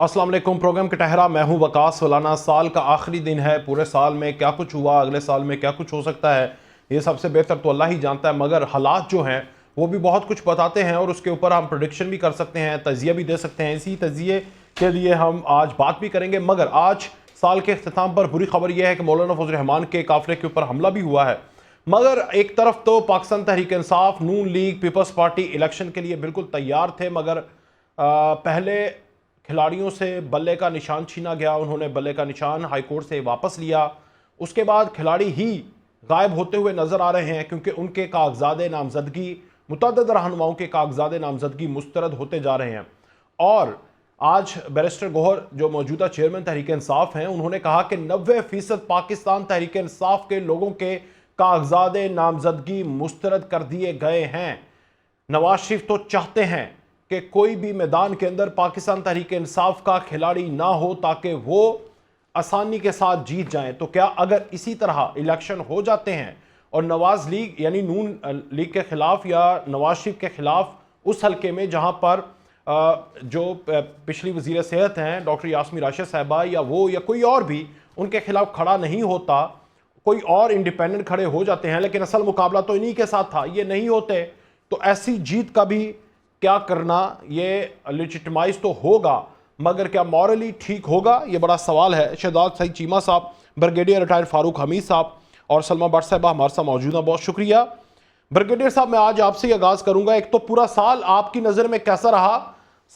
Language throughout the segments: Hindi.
अस्सलाम वालेकुम। प्रोग्राम के टहरा मैं हूं वकास वलाना। साल का आखिरी दिन है। पूरे साल में क्या कुछ हुआ, अगले साल में क्या कुछ हो सकता है, ये सबसे बेहतर तो अल्लाह ही जानता है। मगर हालात जो हैं वो भी बहुत कुछ बताते हैं और उसके ऊपर हम प्रोडिक्शन भी कर सकते हैं, तजिया भी दे सकते हैं। इसी तजिए के लिए हम आज बात भी करेंगे। मगर आज साल के अख्ताम पर बुरी खबर यह है कि मौलाना फजल रहमान के काफिले के ऊपर हमला भी हुआ है। मगर एक तरफ तो पाकिस्तान तहरीक इंसाफ, नून लीग, पीपल्स पार्टी इलेक्शन के लिए बिल्कुल तैयार थे। मगर पहले खिलाड़ियों से बल्ले का निशान छीना गया। उन्होंने बल्ले का निशान हाईकोर्ट से वापस लिया। उसके बाद खिलाड़ी ही गायब होते हुए नजर आ रहे हैं क्योंकि उनके कागजात नामजदगी, मुतअद्दिद रहनुमाओं के कागजात नामजदगी मुस्तरद होते जा रहे हैं। और आज बैरिस्टर गौहर जो मौजूदा चेयरमैन तहरीक इंसाफ हैं, उन्होंने कहा कि 90% पाकिस्तान तहरीक इंसाफ के लोगों के कागजात नामजदगी मुस्तरद कर दिए गए हैं। नवाज शरीफ तो चाहते हैं कि कोई भी मैदान के अंदर पाकिस्तान तहरीक इंसाफ का खिलाड़ी ना हो ताकि वो आसानी के साथ जीत जाएं। तो क्या अगर इसी तरह इलेक्शन हो जाते हैं और नवाज लीग यानी नून लीग के खिलाफ या नवाज शरीफ के खिलाफ उस हलके में जहां पर जो पिछली वजीर सेहत हैं डॉक्टर यास्मीन राशिद साहिबा या वो या कोई और भी उनके खिलाफ खड़ा नहीं होता, कोई और इंडिपेंडेंट खड़े हो जाते हैं, लेकिन असल मुकाबला तो इन्हीं के साथ था, ये नहीं होते, तो ऐसी जीत का भी क्या करना, ये लेजिटिमाइज तो होगा मगर क्या मॉरली ठीक होगा, ये बड़ा सवाल है। शहजाद सईद चीमा साहब, ब्रिगेडियर रिटायर्ड फारूक हमीद साहब और सलमा भट्ट साहबा हमारे साथ मौजूद हैं, बहुत शुक्रिया। ब्रिगेडियर साहब, मैं आज आपसे आगाज करूंगा। एक तो पूरा साल आपकी नज़र में कैसा रहा?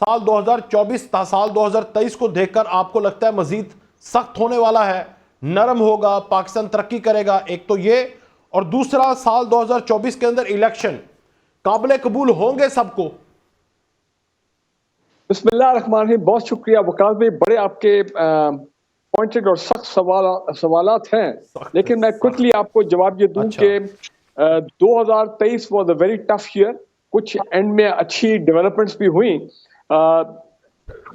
साल 2024 था, साल 2023 को देखकर आपको लगता है मजीद सख्त होने वाला है, नरम होगा, पाकिस्तान तरक्की करेगा? एक तो ये, और दूसरा साल 2024 के अंदर इलेक्शन काबिल कबूल होंगे सबको? बिस्मिल्लाहिर्रहमानिर्रहीम। बहुत शुक्रिया वकास भाई, बड़े आपके पॉइंटेड और सख्त सवालात हैं, लेकिन मैं क्विकली आपको जवाब ये दूं कि 2023 was a very tough year. कुछ एंड में अच्छी डेवलपमेंट्स भी हुई।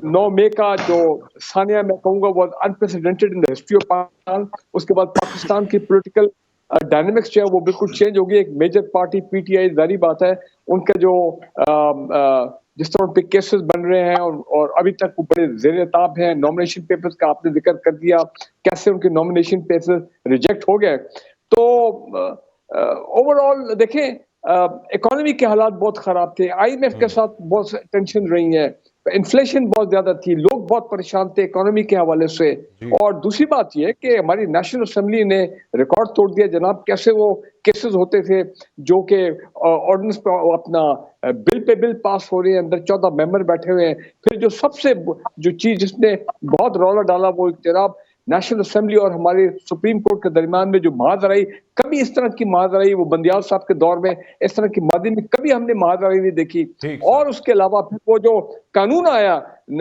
9 मई का जो सानिया मैं कहूँगा वो unprecedented in the history of Pakistan. उसके बाद पाकिस्तान की पॉलिटिकल डायनेमिक्स जो है वो बिल्कुल चेंज हो गई। एक मेजर पार्टी पीटीआई, जारी बात है उनका जो जिस तरह पे केसेस बन रहे हैं और अभी तक वो बड़े जेर ताब हैं। नॉमिनेशन पेपर्स का आपने जिक्र कर दिया, कैसे उनके नॉमिनेशन पेपर्स रिजेक्ट हो गए। तो ओवरऑल देखें, इकोनॉमी के हालात बहुत खराब थे। आईएमएफ के साथ बहुत टेंशन रही है, इन्फ्लेशन बहुत ज्यादा थी, लोग बहुत परेशान थे इकोनॉमी के हवाले से। और दूसरी बात यह कि हमारी नेशनल असेंबली ने रिकॉर्ड तोड़ दिया जनाब, कैसे वो केसेस होते थे जो कि ऑर्डिनेंस पर अपना बिल पे बिल पास हो रहे हैं, अंदर 14 मेंबर बैठे हुए हैं। फिर जो सबसे जो चीज जिसने बहुत रौला डाला वो जनाब नेशनल असेंबली और हमारे सुप्रीम कोर्ट के दरमियान में जो महाजराई, कभी इस तरह की महाजराई वो बंदियाल साहब के दौर में इस तरह की मादी में कभी हमने महाजराई नहीं देखी। और उसके अलावा फिर वो जो कानून आया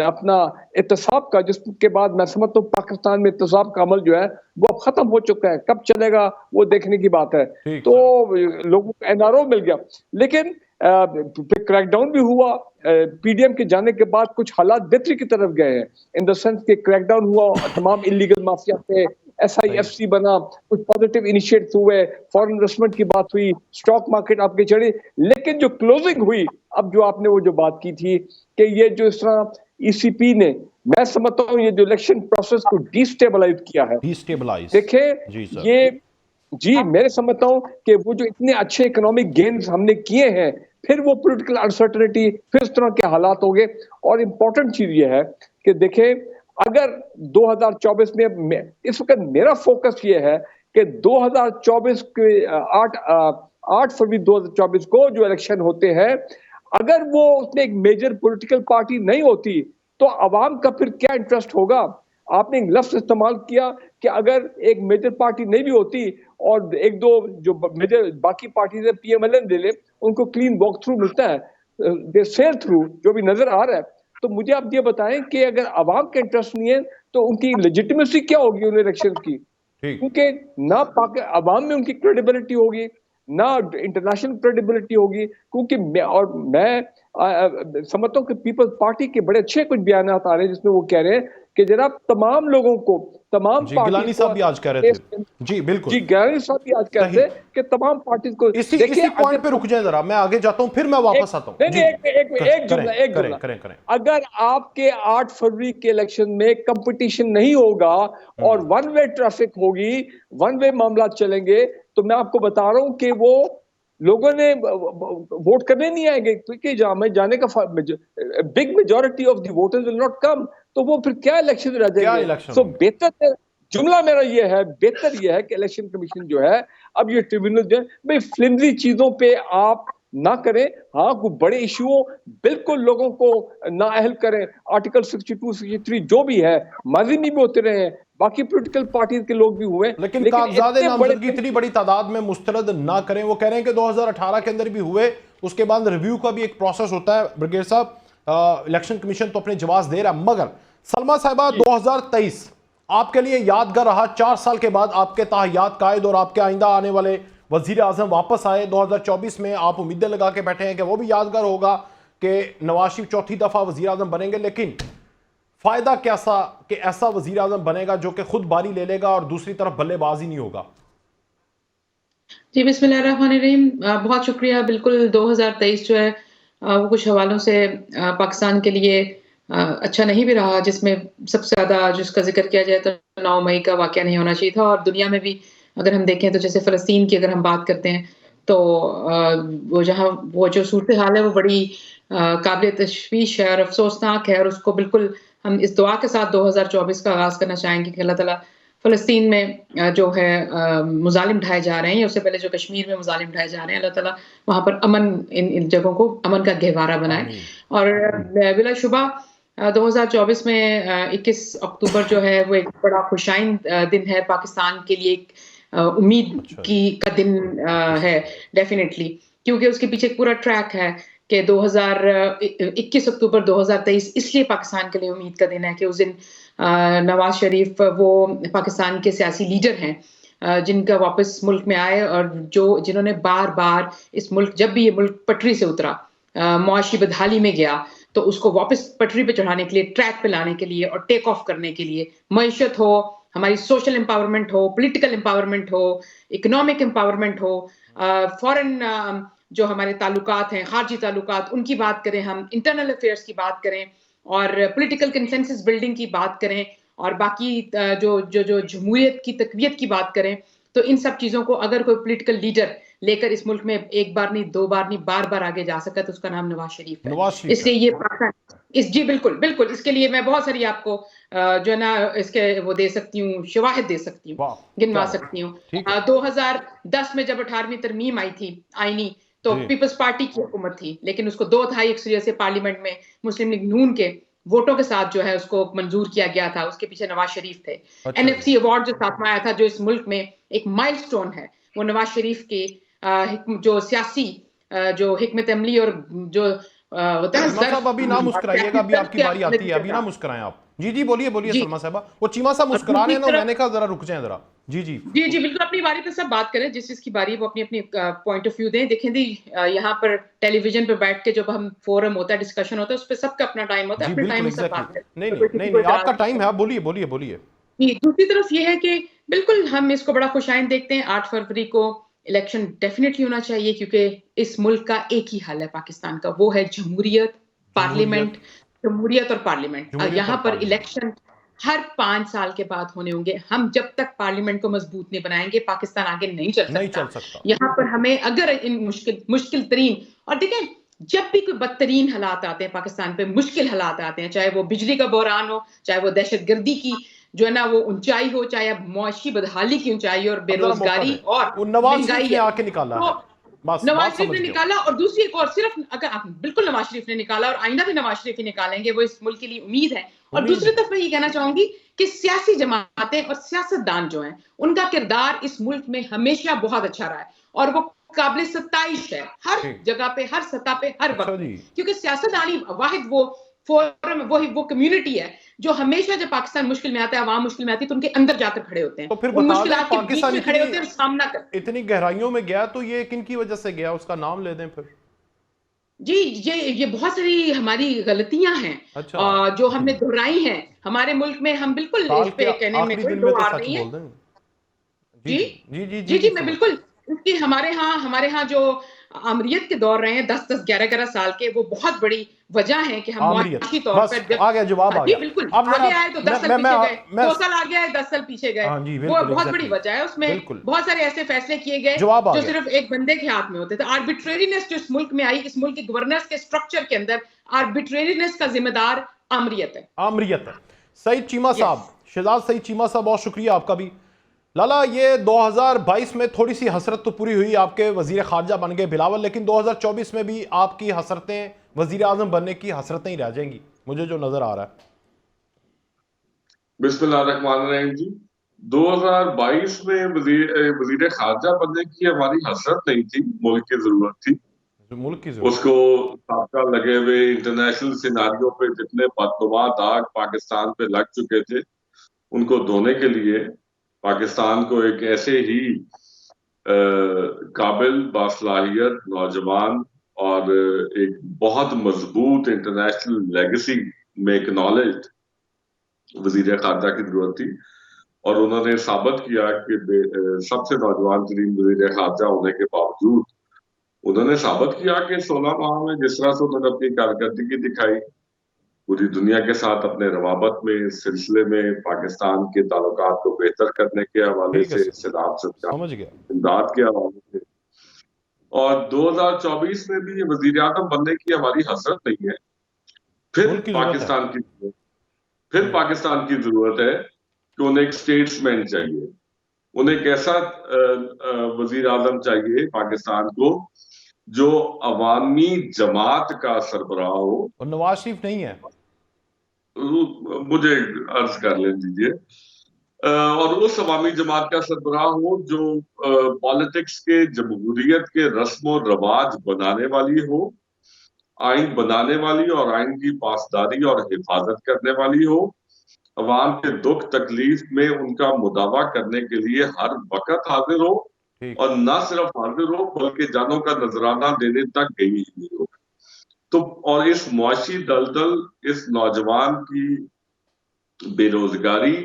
अपना एहतसाब का, जिसके बाद मैं समझता हूँ पाकिस्तान में एहतसाब का अमल जो है वो अब खत्म हो चुका है। कब चलेगा वो देखने की बात है। तो लोगों को एनआरओ मिल गया, लेकिन क्रैकडाउन भी हुआ। पीडीएम के जाने के बाद कुछ हालात बेहतरी की तरफ गए हैं, इन द सेंस के क्रैकडाउन हुआ तमाम इलीगल माफिया पे, एसआईएफसी बना, कुछ पॉजिटिव इनिशिएटिव हुए, फॉरेन इन्वेस्टमेंट की बात हुई, स्टॉक मार्केट आपके चढ़ी। लेकिन जो क्लोजिंग हुई, अब जो आपने वो जो बात की थी कि ये जो इस तरह ईसीपी ने, मैं समझता हूँ ये जो इलेक्शन प्रोसेस को डिस्टेबलाइज किया है। देखे ये मैं समझता हूँ कि वो जो इतने अच्छे इकोनॉमिक गेन्स हमने किए हैं, फिर वो पॉलिटिकल अनसर्टेनिटी, फिर इस तरह के हालात हो गए। और इम्पोर्टेंट चीज ये है कि देखें, अगर 2024 में इस वक्त मेरा फोकस ये है कि 2024 के 8 फरवरी 2024 को जो इलेक्शन होते हैं, अगर वो उसमें एक मेजर पॉलिटिकल पार्टी नहीं होती तो अवाम का फिर क्या इंटरेस्ट होगा। आपने एक लफ्ज इस्तेमाल किया कि अगर एक मेजर पार्टी नहीं भी होती और एक दो जो मेजर बाकी पार्टी पीएमएलएन दे ले, उनको क्लीन वॉक थ्रू मिलता है, दे सेल थ्रू, जो भी नजर आ रहा है। तो मुझे आप ये बताएं कि अगर अवाम का इंटरेस्ट नहीं है तो उनकी लेजिटिमेसी क्या होगी उन इलेक्शन की? क्योंकि ना अवाम में उनकी क्रेडिबिलिटी होगी, ना इंटरनेशनल क्रेडिबिलिटी होगी। क्योंकि मैं समझता हूँ कि पीपल्स पार्टी के बड़े अच्छे कुछ बयान आ रहे हैं जिसमें वो कह रहे हैं कि जनाब तमाम लोगों को, तमाम जी, पार्टी गिलानी साहब भी आज कह रहे थे। जी, बिल्कुल। जी, गिलानी साहब भी आज कहते हैं कि तमाम पार्टी को इसी देखिए, पॉइंट पे रुक जाए जरा, मैं आगे जाता हूं, फिर मैं वापस आता हूं। नहीं जी, नहीं, एक करें जुमला, एक करें जुमला। करें करें। अगर आपके 8 फरवरी के इलेक्शन में कंपटीशन नहीं होगा और वन वे ट्रैफिक होगी, वन वे मामला चलेंगे, तो मैं आपको बता रहा हूं कि वो लोगों ने वोट करने नहीं आएंगे, क्योंकि जहां में जाने का big majority of the voters will not come, तो वो फिर क्या इलेक्शन रह क्या जाएंगे। इलेक्शन सो होंगे? बेहतर जुमला मेरा ये है, बेहतर ये है कि इलेक्शन कमीशन जो है, अब ये ट्रिब्यूनल जो है, भाई फ्लिमजी चीजों पे आप ना करें। हाँ, कोई बड़े इश्यूओं बिल्कुल लोगों को ना अहल करें। आर्टिकल 62 63 जो भी है, माजी में भी होते रहे हैं, बाकी पॉलिटिकल पार्टी के लोग भी हुए, लेकिन लेकिन कागजात इतने बड़े नामजदगी इतनी बड़ी तादाद में मुस्तरद ना करें। वो कह रहे हैं कि 2018 के अंदर भी हुए, उसके बाद रिव्यू का भी एक प्रोसेस होता है। ब्रिगेड साहब, इलेक्शन कमीशन तो अपने जवाब दे रहा है, मगर सलमा साहिबा 2023 आपके लिए यादगार रहा। 4 साल के बाद आपके ताहियात कायद और आपके आइंदा आने वाले वजीर आजम वापस आए। 2024 में आप उम्मीदें लगा के बैठे हैं कि वो भी यादगार होगा कि नवाज शरीफ चौथी दफा वजीर आजम बनेंगे, लेकिन फायदा कैसा कि ऐसा वजीर आजम बनेगा जो कि खुद बारी ले लेगा और दूसरी तरफ बल्लेबाजी नहीं होगा। जी, बिस्मिल्लाहिर्रहमानिर्रहीम। बहुत शुक्रिया। बिल्कुल 2023 जो है वो कुछ हवालों से पाकिस्तान के लिए अच्छा नहीं भी रहा, जिसमें सबसे ज़्यादा जिसका ज़िक्र किया जाए तो 9 मई का वाक़या नहीं होना चाहिए था। और दुनिया में भी अगर हम देखें तो जैसे फ़लस्तीन की अगर हम बात करते हैं तो वो जहाँ वो जो सूरत हाल है वो बड़ी काबिल तशवीश है और अफ़सोसनाक है, और उसको बिल्कुल हम इस दुआ के साथ 2024 का आगाज़ करना चाहेंगे कि अल्लाह ताला फ़लस्तीन में जो है मुज़ालिम ढाए जा रहे हैं, या उससे पहले जो कश्मीर में मुज़ालिम ढाए जा रहे हैं, अल्लाह ताला वहाँ पर अमन, इन जगहों को अमन का गहवारा बनाए। आमीन। और बिलाशुबा 2024 में 21 अक्टूबर जो है वो एक बड़ा खुशाइन दिन है पाकिस्तान के लिए। एक उम्मीद अच्छा की का दिन है डेफिनेटली, क्योंकि उसके पीछे एक पूरा ट्रैक है कि 21 अक्टूबर 2023 इसलिए पाकिस्तान के लिए उम्मीद का दिन है कि उस दिन नवाज शरीफ वो पाकिस्तान के सियासी लीडर हैं जिनका वापस मुल्क में आए, और जिन्होंने बार बार इस मुल्क, जब भी ये मुल्क पटरी से उतरा, मुआशी बदहाली में गया, तो उसको वापस पटरी पे चढ़ाने के लिए, ट्रैक पे लाने के लिए और टेक ऑफ करने के लिए, मईशत हो, हमारी सोशल एम्पावरमेंट हो, पॉलिटिकल एम्पावरमेंट हो, इकोनॉमिक एम्पावरमेंट हो, फॉरेन जो हमारे ताल्लुकात हैं, खारजी ताल्लुकात, उनकी बात करें, हम इंटरनल अफेयर्स की बात करें और पॉलिटिकल कंसेंसस बिल्डिंग की बात करें, और बाकी जो जो जो जमहूरियत की तकवीत की बात करें, तो इन सब चीज़ों को अगर कोई पॉलिटिकल लीडर लेकर इस मुल्क में एक बार नहीं, 2 बार नहीं, बार-बार आगे जा सका, तो उसका नाम नवाज शरीफ है। नवाज शरीफ इसलिए ये पाकिस्तान जी बिल्कुल, बिल्कुल। इसके लिए मैं बहुत सारी आपको जो है ना इसके वो दे सकती हूँ, शवाहिद दे सकती हूँ, वाह, गिनवा क्या सकती हूँ। ठीक है। 2010 में जब 18वीं तरमीम आई थी आईनी, तो जी। पीपल्स पार्टी की हुकूमत थी, लेकिन उसको 2/3 अक्सरियत से पार्लियामेंट में मुस्लिम लीग नून के वोटों के साथ जो है उसको मंजूर किया गया था। उसके पीछे नवाज शरीफ थे। अच्छा जी। एनएफसी अवार्ड जो साथ में आया था, जो इस मुल्क में एक माइलस्टोन है, वो नवाज शरीफ के जो सियासी जो हिकमत अमली और जो होता है सलमा साहब अभी ना मुस्कुराइएगा, अभी आपकी बारी आती है, अभी ना मुस्कुराएं आप। जी जी, बोलिए बोलिए जी। सलमा साहबा। वो चीमा साहब मुस्कुरा रहे हैं ना, मैंने कहा जरा रुक जाएं जरा। जी जी जी जी बिल्कुल, अपनी बारी पे सब बात करें, जिस जिसकी बारी वो अपनी अपनी पॉइंट ऑफ व्यू दें। देखें दी यहाँ पर टेलीविजन पे बैठ के जब हम फोरम होता है, डिस्कशन होता है, उस पर सबका अपना टाइम होता है, जी, अपने टाइम बिल्कुल में सब बात एग्जैक्टली। करें। नहीं तो नहीं किसी नहीं को नहीं, इतराज आपका नहीं टाइम है। है, आप बोलिए बोलिए बोलिए। जी, दूसरी तरफ ये है कि बिल्कुल हम इसको बड़ा खुशाइन देखते हैं। 8 फरवरी को इलेक्शन डेफिनेटली होना चाहिए, क्योंकि इस मुल्क का एक ही हल है पाकिस्तान का, वो है जमहूरियत, जमहूरियत, पार्लियामेंट, जमहूरियत और पार्लियामेंट। जमहूरियत यहाँ और पर पार्लियामेंट। इलेक्शन हर 5 साल के बाद होने होंगे। हम जब तक पार्लियामेंट को मजबूत नहीं बनाएंगे, पाकिस्तान आगे नहीं चल नहीं सकता। चल सकता। यहाँ पर हमें अगर इन मुश्किल तरीन, और देखें, जब भी कोई बदतरीन हालात आते हैं पाकिस्तान पे, मुश्किल हालात आते हैं, चाहे वो बिजली का बहरान हो, चाहे वो दहशतगर्दी की जो है ना वो ऊंचाई हो, चाहे अब मुआशी बदहाली की ऊंचाई और अब जरा मौका बेरोजगारी दें, और वो नवाज महंगाई शरीफ ने है, आके निकाला तो है, बस नवाज बात शरीफ समझ ने गया। निकाला। और दूसरी एक और, सिर्फ अगर आप बिल्कुल नवाज शरीफ ने निकाला और आइंदा भी नवाज शरीफ ही निकालेंगे, वो इस मुल्क के लिए उम्मीद है। और उम्मीद दूसरी है। तरफ मैं ये कहना चाहूंगी कि सियासी जमातें और सियासतदान जो हैं, उनका किरदार इस मुल्क में हमेशा बहुत अच्छा रहा है, और वो काबिल सत्ताइश है हर ठीक। जगह पे, हर सतह पे, हर अच्छा वक्त जी। में। क्योंकि सियासतदानी वाहिद वो फोरम, वो कम्युनिटी है जो हमेशा जब पाकिस्तान मुश्किल में आता है, अवाम मुश्किल में आती है, तो उनके अंदर जाकर खड़े होते हैं, तो फिर उन बता दें, मुश्किलात के बीच पाकिस्तान में खड़े होते हैं और सामना करते हैं। इतनी गहराइयों में गया तो ये किन की वजह से गया, उसका नाम ले दें फिर। जी, ये बहुत सारी हमारी गलतियां हैं अच्छा। जो हमने दोहराई हैं हमारे मुल्क में। हम बिल्कुल साल इस के पे कहने में आखिरी कोई दिन दो में तो आर सच नहीं है। बोल दें। जी जी? जी जी जी जी जी, जी, जी, मैं समझ। बिल्कुल क्योंकि हमारे यहाँ जो अमरीयत के दौर रहे हैं 10-10, 11-11 साल के, वो बहुत बड़ी वजह है कि हम आमरीयत, मुआशी तौर बस पर जब आ गया, जवाब हाँ आ जी, गया। बिल्कुल, अब जरा आगे आए तो 10 साल पीछे गए, मैं 2 साल आगे आए, 10 साल पीछे गए। हाँ जी, वो बिल्कुल, बहुत बड़ी एग्जैक्टली, वजह है, उसमें बिल्कुल, बहुत सारे ऐसे फैसले किए गए जवाब आ जो गया। सिर्फ एक बंदे के हाथ में होते थे। आर्बिट्रेरीनेस जो इस मुल्क में आई, इस मुल्क के गवर्नेंस के स्ट्रक्चर के अंदर आर्बिट्रेरीनेस का जिम्मेदार आमरीयत है। आमरीयत है। सईद चीमा यस। साहब, शहजाद सईद चीमा साहब, बहुत शुक्रिया आपका भी। लाला, ये 2022 में थोड़ी सी हसरत तो पूरी हुई, आपके वजीर खारजा बन गए बिलावल, लेकिन 2024 में भी आपकी हसरतें, वजीर आजम बनने की हसरतें ही रह जाएंगी, मुझे जो नजर आ रहा है। बिस्मिल्लाहिर्रहमानिर्रहीम जी। 2022 में वजीर खारजा बनने की हमारी हसरत नहीं थी, मुल्क की जरूरत थी। जो मुल्क की जरूरत उसको साबका लगे हुए इंटरनेशनल सिनारियों पे जितने बदनुमा दाग पाकिस्तान पे लग चुके थे, उनको धोने के लिए पाकिस्तान को एक ऐसे ही काबिल बासलाहियत नौजवान और एक बहुत मजबूत इंटरनेशनल लेगेसी में एक्नॉलेज्ड वजीर खारजा की जरूरत थी। और उन्होंने साबित किया कि सबसे नौजवान तरीन वजीर खारजा होने के बावजूद उन्होंने साबित किया कि 16 माह में जिस तरह से उन्होंने अपनी कारकर्दगी दिखाई, पूरी दुनिया के साथ अपने रवाबत में, इस सिलसिले में पाकिस्तान के ताल्लुकात को बेहतर करने के हवाले ठीक है से, सर, सलाम से समझ गया। इमदाद के हवाले से। और 2024 में भी ये वजीर आजम बनने की हमारी हसरत नहीं है। फिर मुल्क की जरूरत है। पाकिस्तान की फिर पाकिस्तान की जरूरत है कि उन्हें एक स्टेट्समैन चाहिए, उन्हें एक ऐसा वजीर आजम चाहिए पाकिस्तान को जो अवामी जमात का सरबराह हो। और नवाज शरीफ नहीं है। मुझे अर्ज कर ले दीजिए। और उस अवामी जमात का सरबराह हो जो पॉलिटिक्स के, जमहूरियत के रस्म और रवाज बनाने वाली हो, आइन बनाने वाली और आइन की पासदारी और हिफाजत करने वाली हो, अवाम के दुख तकलीफ में उनका मुदावा करने के लिए हर वक्त हाजिर हो, ठीक। और न सिर्फ हाजिर हो बल्कि जानों का नजराना देने तक गई ही नहीं हो। तो और इस मुआशी दलदल, इस नौजवान की बेरोजगारी,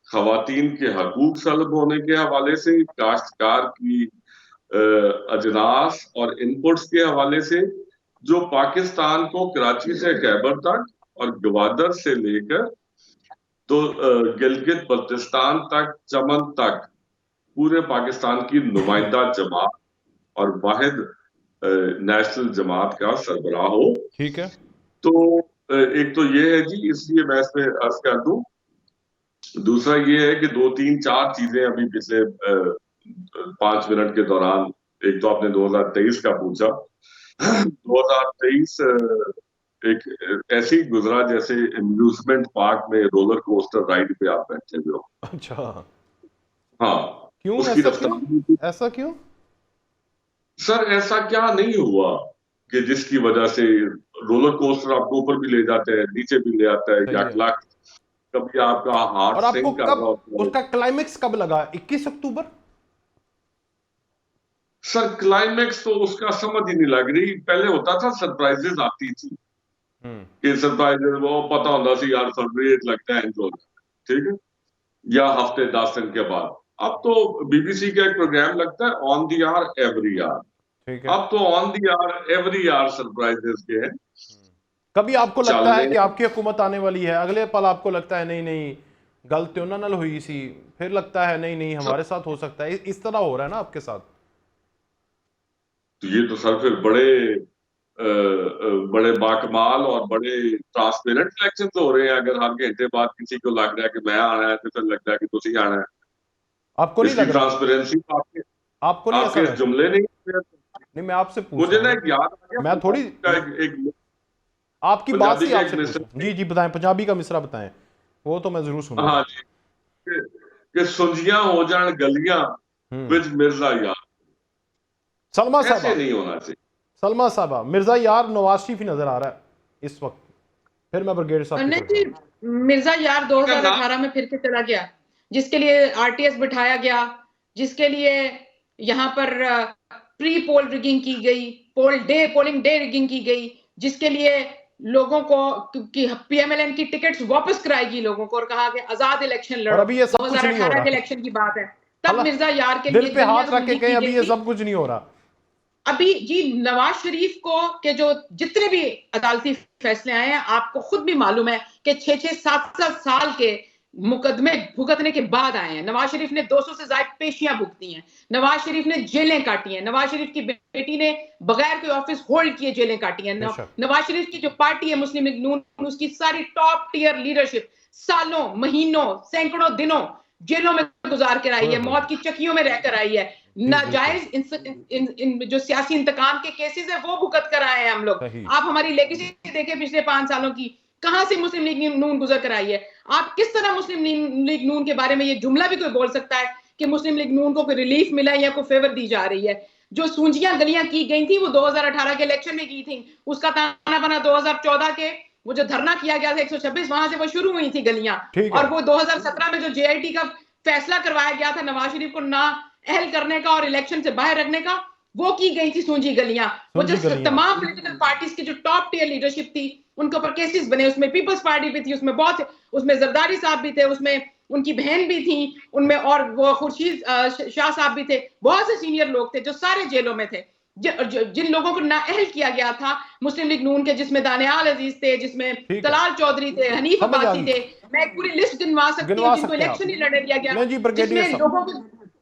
खवातीन के हकूक सल्ब होने के हवाले से, काश्तकार की अजनास और इनपुट्स के हवाले से, जो पाकिस्तान को कराची से खैबर तक और गवादर से लेकर तो गिलगित बल्तिस्तान तक, चमन तक पूरे पाकिस्तान की नुमाइंदा जमात और वाहिद नेशनल जमात का सरबराह हो। ठीक है। तो एक तो ये है जी, इसलिए मैं इसमें अर्ज कर दूं। दूसरा ये है कि 2-3-4 चीजें अभी पिछले 5 मिनट के दौरान, एक तो आपने 2023 का पूछा। 2023 एक ऐसे ही गुजरा जैसे एम्यूजमेंट पार्क में रोलर कोस्टर राइड पे आप बैठे हुए हो। अच्छा, हाँ, क्यों उसकी ऐसा, रफ्तार क्यों ऐसा, क्यों सर ऐसा क्या नहीं हुआ कि जिसकी वजह से रोलर कोस्टर आपको ऊपर भी ले जाते हैं, नीचे भी ले आता है, सही या है। क्लच कभी आपका हार्ट और आपको सिंक कर कब रहा होता है। उसका क्लाइमेक्स कब लगा? 21 अक्टूबर? सर क्लाइमेक्स तो उसका समझ ही नहीं लग रही। पहले होता था सरप्राइजेस आती थी कि सरप्राइजेस वो पता होता सी यार फरवरी लगता है जो, ठीक है, या हफ्ते 10 दिन के बाद। अब तो बीबीसी का एक प्रोग्राम लगता है on the hour every hour. ठीक है। अब तो on the hour every hour surprises के हैं। कभी आपको चल लगता है रहे कि हैं। आपकी हुकूमत आने वाली है, अगले पल आपको लगता है नहीं नहीं गलती उन्होंने हुई सी, फिर लगता है नहीं नहीं हमारे साथ हो सकता है, इस तरह हो रहा है ना आपके साथ? तो ये तो सर फिर बड़े बाकमाल और बड़े ट्रांसपेरेंट इलेक्शन हो रहे हैं। अगर हर घंटे बाद किसी को लग रहा है कि मैं आना है, तो फिर लगता है कि तुसी आना है। आपको नहीं इसकी लग रहा? ट्रांसपेरेंसी आपको नहीं ऐसा आपके लग रहा? जुमले नहीं। नहीं, मैं आपसे पूछ मुझे रहा ना हूँ। एक याद आ गया, मैं थोड़ी एक आपकी बात पंजाबी से का आपसे एक पूछ मिसर। रहा हूँ। जी जी बताएं, पंजाबी का मिसरा बताएं, वो तो मैं जरूर सुनूंगा। हाँ जी, कि सुंजियां हो जान गलियां विच मिर्जा यार। सलमा ऐसे साहबा, नहीं होना चाहिए। सलमा साहबा, मिर्जा यार नवाज शरीफ ही नजर आ रहा है इस वक्त। फिर मैं ब्रिगेड साहब की नहीं तरफ जी, जाऊंगा। मिर्जा यार 2018 में फिर के चला गया, जिसके लिए आरटीएस बिठाया गया, जिसके लिए यहाँ पर प्री पोल रिगिंग की गई, पोलिंग डे रिगिंग की गई, जिसके लिए लोगों को कि पीएमएलएन की टिकट्स वापस कराएगी लोगों को और कहा कि आजाद इलेक्शन और लड़ो। अभी ये सब कुछ नहीं हो 2018 रहा। के इलेक्शन की बात है, तब अल्लाह, मिर्जा यार के दिल लिए पे हाथ गलियां रख के सूंजी कहें, की अभी गई ये थी। सब कुछ नहीं हो रहा। अभी जी नवाज शरीफ को के जो जितने भी अदालती फैसले आए हैं, आपको खुद भी मालूम है कि 6-6, 7-7 साल के मुकदमे भुगतने के बाद आए हैं। नवाज शरीफ ने 200 से ज्यादा पेशियां भुगती हैं, नवाज शरीफ ने जेलें काटी हैं, नवाज शरीफ की बेटी ने बगैर कोई ऑफिस होल्ड किए जेलें काटी हैं। बेशक। नवाज शरीफ की जो पार्टी है मुस्लिम लीग नून, उसकी सारी टॉप टियर लीडरशिप सालों, महीनों, सैकड़ों दिनों जेलों में गुजार कर आई है, मौत की चक्कियों में रहकर आई है। नाजायज इन जो सियासी इंतकाम के केसेस है वो भुगत कर आए हैं हम लोग। सही। आप हमारी लेगेसी देखें पिछले 5 सालों की, कहां से मुस्लिम लीग नून गुजर कर आई है। आप किस तरह मुस्लिम लीग नून के बारे में ये जुमला भी कोई बोल सकता है कि मुस्लिम लीग नून को कोई रिलीफ मिला या कोई फेवर दी जा रही है। जो सूंजियां गलियां की गई थी वो 2018 के इलेक्शन में की थी, उसका ताना बना 2014 के वो जो धरना किया गया था 126, वहां से वो शुरू हुई थी गलियां। और वो 2017 में जो जेआईटी का फैसला करवाया गया था नवाज शरीफ को ना अहल करने का और इलेक्शन से बाहर रखने का, वो की गई थी सूंजी गलियां। वो जो तमाम पॉलिटिकल पार्टीज की जो टॉप टियर लीडरशिप थी उनके ऊपर केसेस बने, उसमें पीपल्स पार्टी भी थी, उसमें बहुत, उसमें जरदारी साहब भी थे, उसमें उनकी बहन भी थी, उनमें और वो खुर्शीद शाह साहब भी थे, बहुत से सीनियर लोग थे जो सारे जेलों में थे। जिन लोगों को नाअहल किया गया था मुस्लिम लीग नून के, जिसमें दानियाल अजीज थे, जिसमें तलाल चौधरी थे, हनीफ अब्बासी थे, मैं एक पूरी लिस्ट गिनवा सकती हूँ जिनको इलेक्शन ही लड़ने दिया गया, जिसमें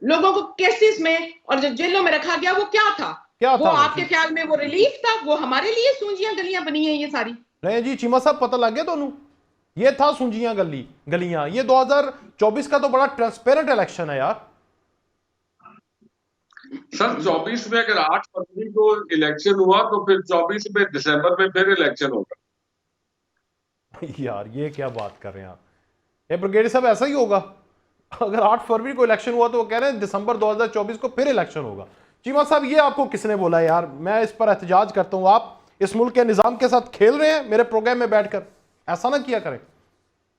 लोगों को केसेस में और जो जेलों में रखा गया वो क्या था? वो आपके ख्याल में वो रिलीफ था? वो हमारे लिए सूंजियां गलियां बनी है ये सारी? नहीं जी चीमा साहब, पता लग गया दोनों, ये था सूंजियां गलियां। ये 2024 का तो बड़ा ट्रांसपेरेंट इलेक्शन है यार। सर 24 में अगर 8 फरवरी को इलेक्शन हुआ तो फिर 24 में दिसंबर में फिर इलेक्शन होगा। यार ये क्या बात कर रहे हैं आप? ये ब्रिगेडियर साहब ऐसा ही होगा? अगर 8 फरवरी को इलेक्शन हुआ तो वो कह रहे हैं दिसंबर 2024 को फिर इलेक्शन होगा। चीमा साहब ये आपको किसने बोला यार? मैं इस पर एहतजाज करता हूं, आप इस मुल्क के निजाम के साथ खेल रहे हैं मेरे प्रोग्राम में बैठकर, ऐसा ना किया करें।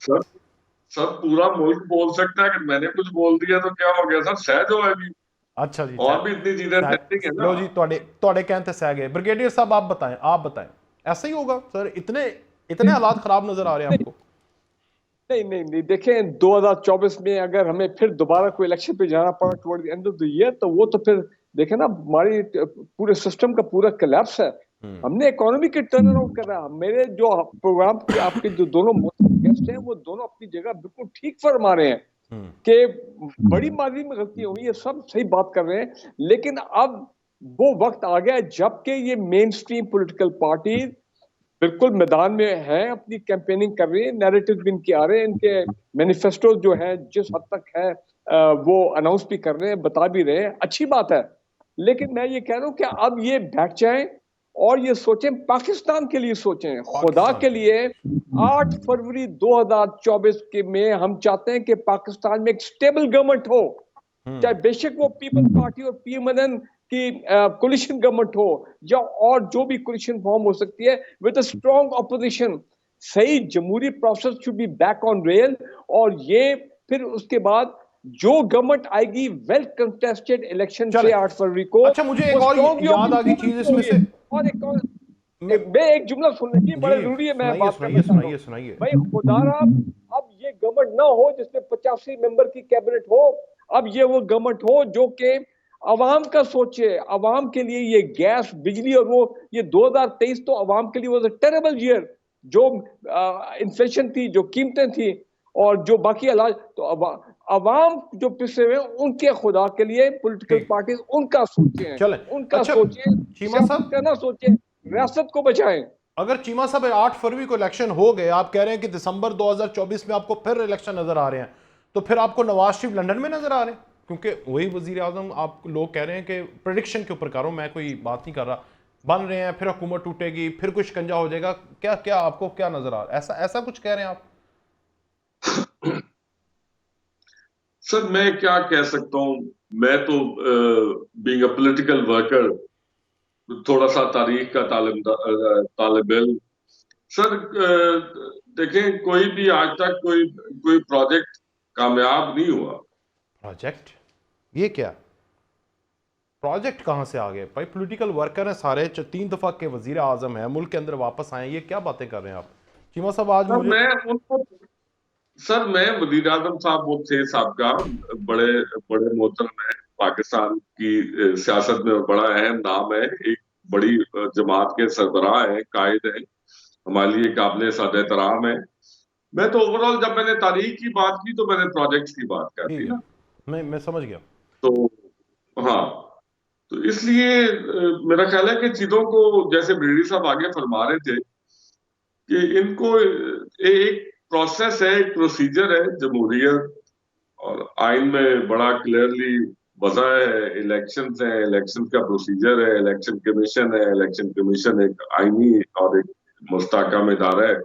सर पूरा मुल्क बोल सकता है कि मैंने कुछ बोल दिया तो क्या हो गया सर, सहज हो अभी। अच्छा जी, और भी इतनी चीजें सेटिंग है ना। लो जी, तोड़े कहते सह गए। ब्रिगेडियर साहब आप बताएं ऐसा ही होगा सर? इतने हालात खराब नजर आ रहे हैं आपको? नहीं देखें, 2024 में अगर हमें फिर दोबारा कोई इलेक्शन पे जाना पड़ा toward the end of the year, तो वो तो फिर देखें ना, हमारी पूरे सिस्टम का पूरा कोलैप्स है। हमने इकोनॉमी के टर्न अराउंड करना। मेरे जो प्रोग्राम के आपके जो दोनों गेस्ट हैं वो दोनों अपनी जगह बिल्कुल ठीक फरमा रहे हैं कि बड़ी मात्रा में गलती हुई, ये सब सही बात कर रहे हैं। लेकिन अब वो वक्त आ गया जबकि ये मेन स्ट्रीम पॉलिटिकल पार्टी बिल्कुल मैदान में हैं, अपनी कैंपेनिंग कर रही है, नैरेटिव भी इनके आ रहे हैं, इनके मैनिफेस्टो जो है जिस हद तक है वो अनाउंस भी कर रहे हैं, बता भी रहे हैं, अच्छी बात है। लेकिन मैं ये कह रहा हूँ कि अब ये बैठ जाएं और ये सोचें, पाकिस्तान के लिए सोचें, खुदा के लिए। 8 फरवरी 2024 के में हम चाहते हैं कि पाकिस्तान में एक स्टेबल गवर्नमेंट हो, चाहे बेशक वो पीपल्स पार्टी और पीएमएन की कोलिशन गवर्नमेंट हो या और जो भी कोलिशन फॉर्म हो सकती है, विद अ स्ट्रांग ऑपोजिशन। सही जमहूरी process should be back on rail. और ये फिर उसके बाद जो गवर्नमेंट आएगी वेल कंटेस्टेड इलेक्शन से 8 फरवरी को। अच्छा, मुझे एक और याद आ गई चीज इसमें से, और मैं एक जुमला सुन लीजिए, बड़ा जरूरी है, मैं बात सुनाइए भाई। खुदारा अब ये गवर्नमेंट ना हो जिसमें 85 मेंबर की कैबिनेट हो, अब ये वो गवर्नमेंट हो जो कि अवाम का सोचे, अवाम के लिए। ये गैस बिजली और वो ये 2023 तो अवाम के लिए वाज अ टेरेबल ईयर, जो इन्फ्लेशन थी, जो कीमतें थी और जो बाकी इलाज, तो अवाम जो पिछले हुए उनके खुदा के लिए पॉलिटिकल पार्टीज उनका सोचें, उनका अच्छा, सोचें, चीमा साहब का ना सोचें, रियासत को बचाएं। अगर चीमा साहब 8 फरवरी को इलेक्शन हो गए, आप कह रहे हैं कि दिसंबर 2024 में आपको फिर इलेक्शन नजर आ रहे हैं, तो फिर आपको नवाज शरीफ लंदन में नजर आ रहे हैं? क्योंकि वही वजीर आजम आप लोग कह रहे हैं कि प्रेडिक्शन के ऊपर कर रहा हूं, मैं कोई बात नहीं कर रहा, बन रहे हैं, फिर हुकूमत टूटेगी, फिर कुछ शिकंजा हो जाएगा। क्या आपको क्या नजर आ रहा है? ऐसा कुछ कह रहे हैं आप? सर मैं क्या कह सकता हूं, मैं तो बीइंग अ पॉलिटिकल वर्कर, थोड़ा सा तारीख का तालिब इल्म। सर देखें, कोई भी आज तक कोई प्रोजेक्ट कामयाब नहीं हुआ। प्रोजेक्ट? ये क्या? प्रोजेक्ट कहाँ से आ गए भाई? पॉलिटिकल वर्कर हैं सारे, 3 दफा के वजीर आजम है, मुल्क के अंदर वापस आए, ये क्या बातें कर रहे हैं आप? चीमा साहब आज सर मुझे मैं उनको सर मैं वजीर आजम साहब वो थे साहब का बड़े बड़े मोहतरम है, पाकिस्तान की सियासत में बड़ा अहम नाम है, एक बड़ी जमात के सरबराह है, कायद है, हमारे लिए काबिल सद एहतराम है। मैं तो ओवरऑल जब मैंने तारीख की बात की तो मैंने प्रोजेक्ट्स की बात कर ठीक दी है, ना। मैं समझ गया। तो हाँ, तो इसलिए मेरा ख्याल है कि चीजों को जैसे ब्रिडी साहब आगे फरमा रहे थे कि इनको एक प्रोसेस है, एक प्रोसीजर है जमहूरियत, और आइन में बड़ा क्लियरली वजह है, इलेक्शंस है, इलेक्शन का प्रोसीजर है, इलेक्शन कमीशन है, इलेक्शन कमीशन एक आईनी और एक मुस्तहकम इदारा है,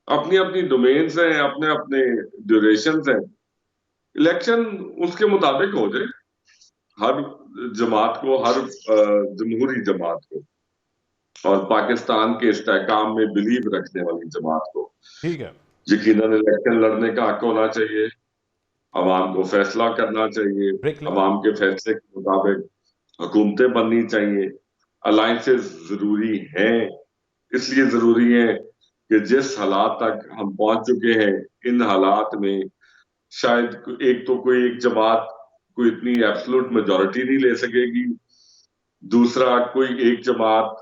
अपनी अपनी डोमेन्स हैं, अपने अपने ड्यूरेशंस हैं। इलेक्शन उसके मुताबिक हो जाए, हर जमात को, हर जमहूरी जमात को और पाकिस्तान के इस्तेहकाम में बिलीव रखने वाली जमात को ठीक है, यकीनन इलेक्शन लड़ने का हक होना चाहिए, अवाम को फैसला करना चाहिए, ब्रेक ले। अवाम के फैसले के मुताबिक हुकूमतें बननी चाहिए, अलायंसेस जरूरी हैं, इसलिए जरूरी है कि जिस हालात तक हम पहुंच चुके हैं, इन हालात में शायद एक तो कोई एक जमात कोई इतनी एब्सोल्यूट मेजॉरिटी नहीं ले सकेगी, दूसरा कोई एक जमात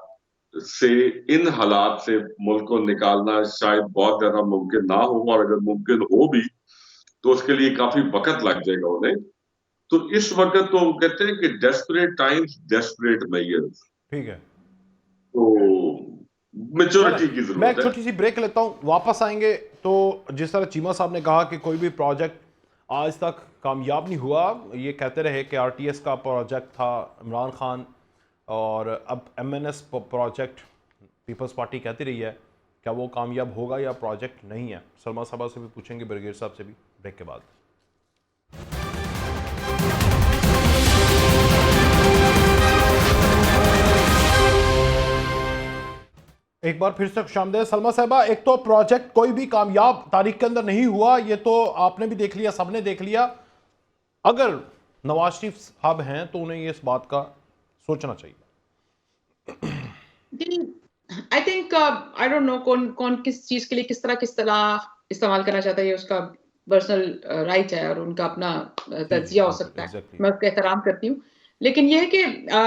से इन हालात से मुल्क को निकालना शायद बहुत ज्यादा मुमकिन ना हो, और अगर मुमकिन हो भी तो उसके लिए काफी वक्त लग जाएगा उन्हें। तो इस वक्त तो वो कहते हैं कि डेस्परेट टाइम्स डेस्परेट मेजर्स, ठीक है, तो मेच्योरिटी की मैं जरूरत एक है। छोटी सी ब्रेक लेता हूँ, वापस आएंगे। तो जिस तरह चीमा साहब ने कहा कि कोई भी प्रोजेक्ट आज तक कामयाब नहीं हुआ, ये कहते रहे कि आरटीएस का प्रोजेक्ट था इमरान खान, और अब एमएनएस प्रोजेक्ट पीपल्स पार्टी कहती रही है, क्या वो कामयाब होगा या प्रोजेक्ट नहीं है? सलमा साहबा से भी पूछेंगे, ब्रिगेड साहब से भी, ब्रेक के बाद। एक बार फिर से खुशामदीद सलमा साहबा। एक तो प्रोजेक्ट कोई भी कामयाब तारीख के अंदर नहीं हुआ, ये तो आपने भी देख लिया, सबने देख लिया। अगर नवाज शरीफ साहब हैं तो उन्हें इस बात का सोचना चाहिए। I think I don't know कौन कौन किस चीज के लिए किस तरह इस्तेमाल करना चाहता है, ये उसका पर्सनल राइट है और उनका अपना तज्जिया हो सकता है, मैं उसका एहतराम करती हूँ। लेकिन यह है कि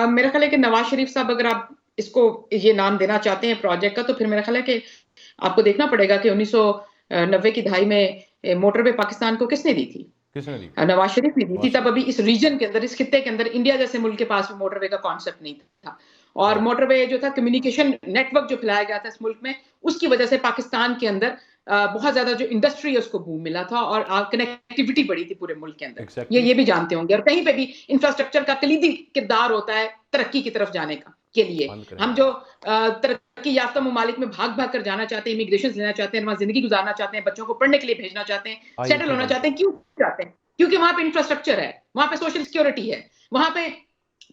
मेरा ख्याल है कि नवाज शरीफ साहब अगर आप इसको ये नाम देना चाहते हैं प्रोजेक्ट का, तो फिर मेरा ख्याल है कि आपको देखना पड़ेगा कि 1990 की दहाई में मोटरवे पाकिस्तान को किसने दी थी? किसने दी? नवाज शरीफ ने दी थी। तब अभी इस रीजन के अंदर, इस खित्ते के अंदर, इंडिया जैसे मुल्क के पास मोटरवे का कॉन्सेप्ट नहीं था, और मोटरवे जो था, कम्युनिकेशन नेटवर्क जो फैलाया गया था इस मुल्क में, उसकी वजह से पाकिस्तान के अंदर बहुत ज्यादा जो इंडस्ट्री है उसको बूम मिला था और कनेक्टिविटी बढ़ी थी पूरे मुल्क के अंदर। ये भी जानते होंगे। और कहीं पे भी इंफ्रास्ट्रक्चर का कलीदी किरदार होता है तरक्की की तरफ जाने का के लिए। हम जो तरक्की याफ्ता ममालिक में भाग भाग कर जाना चाहते हैं, इमिग्रेशन लेना चाहते हैं, वहां जिंदगी गुजारना चाहते हैं, बच्चों को पढ़ने के लिए भेजना चाहते हैं, सेटल होना चाहते हैं, क्यों चाहते हैं? क्योंकि वहां पे इंफ्रास्ट्रक्चर है, वहां पे सोशल सिक्योरिटी है, वहां पे